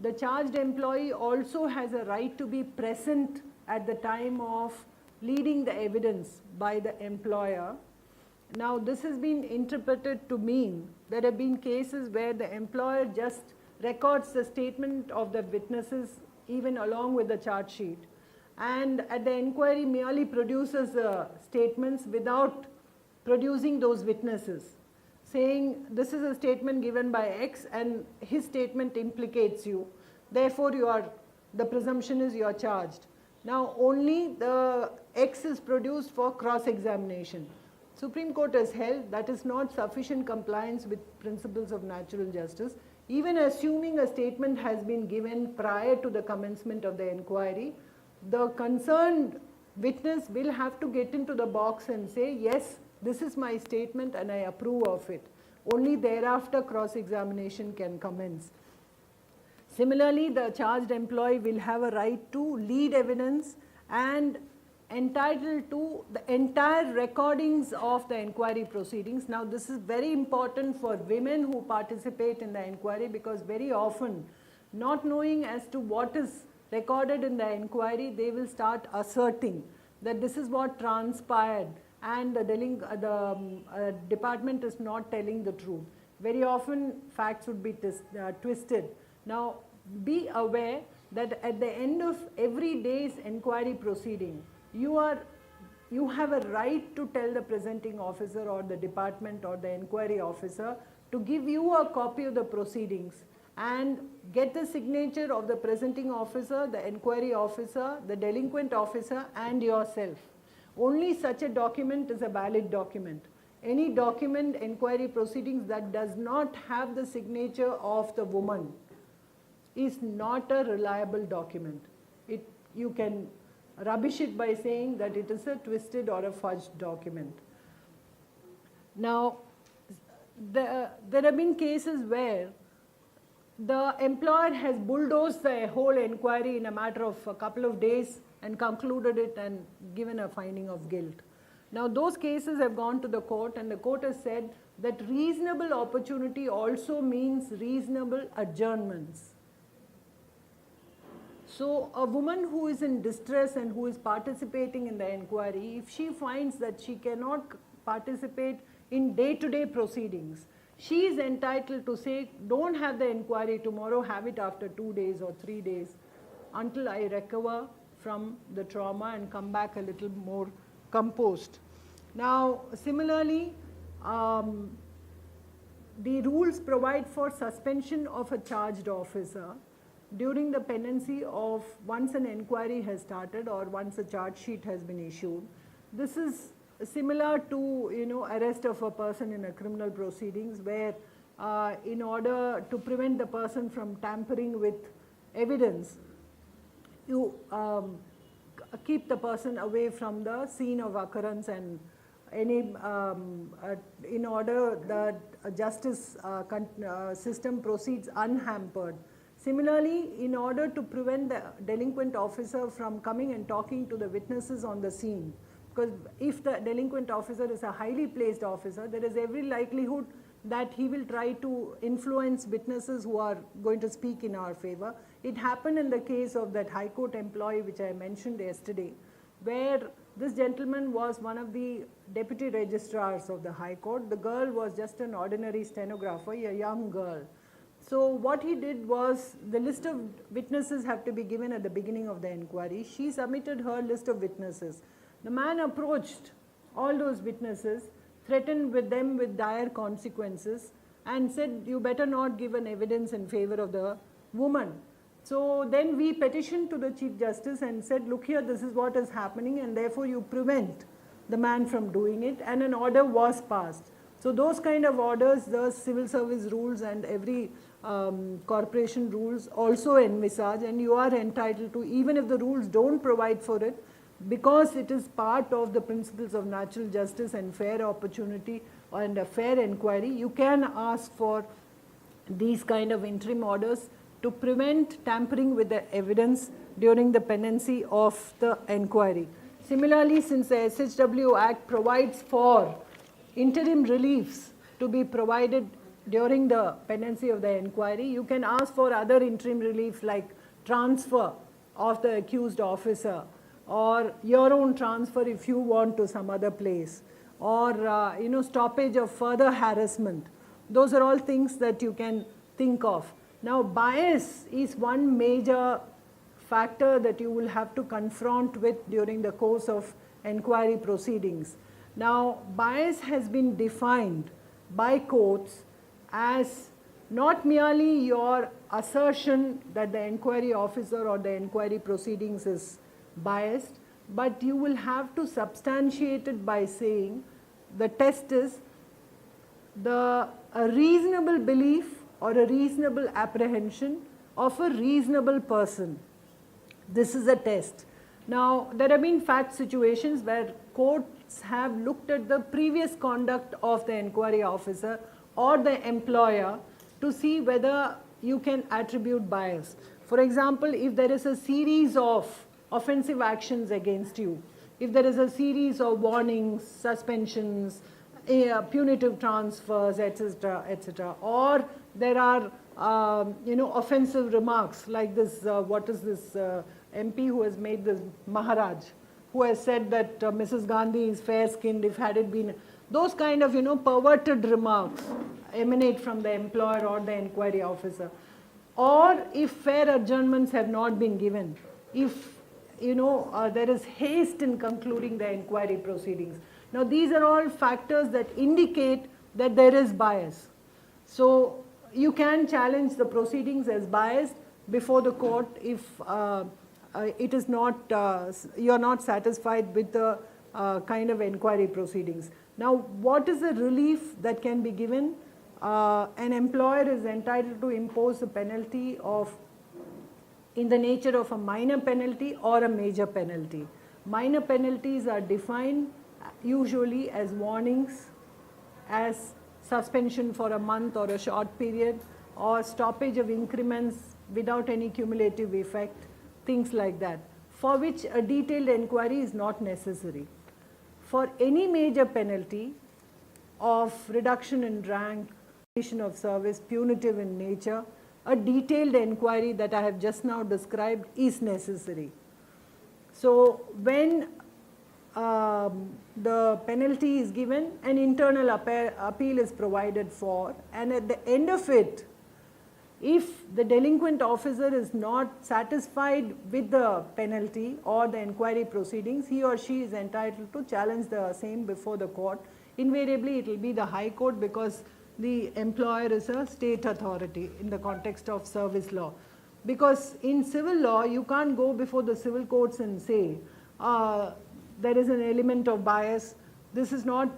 The charged employee also has a right to be present at the time of leading the evidence by the employer. Now this has been interpreted to mean there have been cases where the employer just records the statement of the witnesses even along with the charge sheet, and at the inquiry merely produces statements without producing those witnesses, saying this is a statement given by X and his statement implicates you, therefore the presumption is you are charged. Now only the X is produced for cross-examination. Supreme Court has held that is not sufficient compliance with principles of natural justice. Even assuming a statement has been given prior to the commencement of the inquiry, the concerned witness will have to get into the box and say, yes, this is my statement and I approve of it. Only thereafter cross-examination can commence. Similarly, the charged employee will have a right to lead evidence and entitled to the entire recordings of the inquiry proceedings. Now, this is very important for women who participate in the inquiry, because very often, not knowing as to what is recorded in the inquiry, they will start asserting that this is what transpired and the department is not telling the truth. Very often facts would be twisted. Now, be aware that at the end of every day's inquiry proceeding, you have a right to tell the presenting officer or the department or the inquiry officer to give you a copy of the proceedings and get the signature of the presenting officer, the inquiry officer, the delinquent officer and yourself. Only such a document is a valid document. Any document, inquiry proceedings that does not have the signature of the woman is not a reliable document. You can rubbish it by saying that it is a twisted or a fudged document. Now, there have been cases where the employer has bulldozed the whole inquiry in a matter of a couple of days and concluded it and given a finding of guilt. Now, those cases have gone to the court, and the court has said that reasonable opportunity also means reasonable adjournments. So, a woman who is in distress and who is participating in the inquiry, if she finds that she cannot participate in day-to-day proceedings, she is entitled to say, don't have the inquiry tomorrow, have it after 2 days or 3 days until I recover from the trauma and come back a little more composed. Now, similarly, the rules provide for suspension of a charged officer during the pendency of once an inquiry has started or once a charge sheet has been issued. This is similar to arrest of a person in a criminal proceedings, where in order to prevent the person from tampering with evidence, you keep the person away from the scene of occurrence, and any in order that justice system proceeds unhampered. Similarly, in order to prevent the delinquent officer from coming and talking to the witnesses on the scene, because if the delinquent officer is a highly placed officer, there is every likelihood that he will try to influence witnesses who are going to speak in our favor. It happened in the case of that High Court employee which I mentioned yesterday, where this gentleman was one of the deputy registrars of the High Court. The girl was just an ordinary stenographer, a young girl. So what he did was, the list of witnesses have to be given at the beginning of the inquiry. She submitted her list of witnesses. The man approached all those witnesses, threatened with them with dire consequences, and said, you better not give an evidence in favor of the woman. So then we petitioned to the Chief Justice and said, look here, this is what is happening, and therefore you prevent the man from doing it, and an order was passed. So those kind of orders, the civil service rules and every corporation rules also envisage, and you are entitled to, even if the rules don't provide for it, because it is part of the principles of natural justice and fair opportunity and a fair inquiry, you can ask for these kind of interim orders to prevent tampering with the evidence during the pendency of the inquiry. Similarly, since the SHW Act provides for interim reliefs to be provided during the pendency of the inquiry, you can ask for other interim relief like transfer of the accused officer, or your own transfer if you want to some other place, or stoppage of further harassment. Those are all things that you can think of. Now, bias is one major factor that you will have to confront with during the course of inquiry proceedings. Now, bias has been defined by courts as not merely your assertion that the inquiry officer or the inquiry proceedings is biased, but you will have to substantiate it by saying the test is a reasonable belief or a reasonable apprehension of a reasonable person. This is a test. Now, there have been fact situations where courts have looked at the previous conduct of the inquiry officer or the employer to see whether you can attribute bias. For example, if there is a series of offensive actions against you, if there is a series of warnings, suspensions, punitive transfers, etc., etc., or there are offensive remarks like this, what is this MP who has made this, Maharaj, who has said that Mrs. Gandhi is fair-skinned, if had it been, those kind of, perverted remarks emanate from the employer or the inquiry officer. Or if fair adjournments have not been given, if, there is haste in concluding the inquiry proceedings. Now, these are all factors that indicate that there is bias. So, you can challenge the proceedings as biased before the court if it is not, you are not satisfied with the kind of inquiry proceedings. Now, what is the relief that can be given? An employer is entitled to impose a penalty of, in the nature of a minor penalty or a major penalty. Minor penalties are defined usually as warnings, as suspension for a month or a short period, or stoppage of increments without any cumulative effect, things like that, for which a detailed inquiry is not necessary. For any major penalty of reduction in rank, of service, punitive in nature, a detailed inquiry that I have just now described is necessary. So, when the penalty is given, an internal appeal is provided for, and at the end of it, if the delinquent officer is not satisfied with the penalty or the inquiry proceedings, he or she is entitled to challenge the same before the court. Invariably, it will be the High Court, because the employer is a state authority in the context of service law. Because in civil law, you can't go before the civil courts and say, there is an element of bias, this is not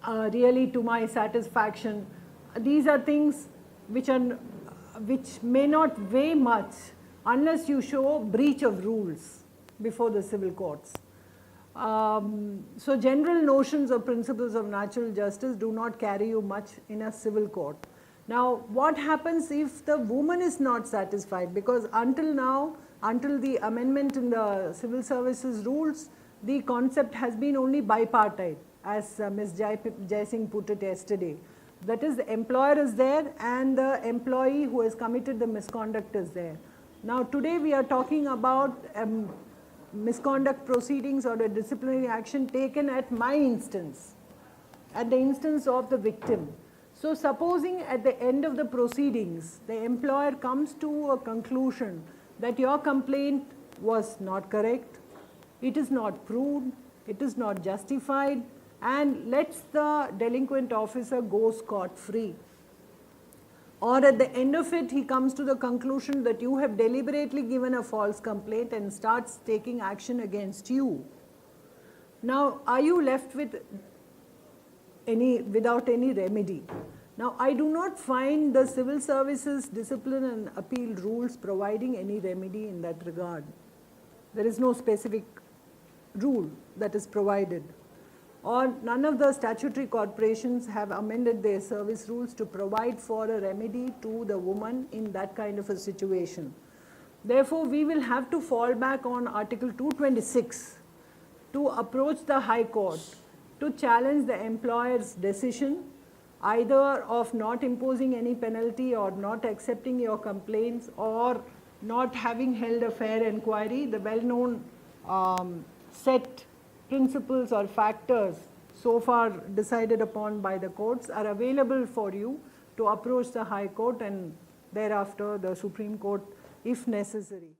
really to my satisfaction. These are things which may not weigh much unless you show breach of rules before the civil courts. So general notions of principles of natural justice do not carry you much in a civil court. Now, what happens if the woman is not satisfied? Because until now, until the amendment in the civil services rules, the concept has been only bipartite, as Ms. Jai Singh put it yesterday. That is, the employer is there and the employee who has committed the misconduct is there. Now, today we are talking about misconduct proceedings or a disciplinary action taken at my instance, at the instance of the victim. So, supposing at the end of the proceedings, the employer comes to a conclusion that your complaint was not correct, it is not proved, it is not justified, and lets the delinquent officer go scot-free. Or at the end of it, he comes to the conclusion that you have deliberately given a false complaint and starts taking action against you. Now, are you left with without any remedy? Now, I do not find the civil services discipline and appeal rules providing any remedy in that regard. There is no specific rule that is provided. Or none of the statutory corporations have amended their service rules to provide for a remedy to the woman in that kind of a situation. Therefore, we will have to fall back on Article 226 to approach the High Court to challenge the employer's decision either of not imposing any penalty or not accepting your complaints or not having held a fair inquiry. The well-known set principles or factors so far decided upon by the courts are available for you to approach the High Court and thereafter the Supreme Court if necessary.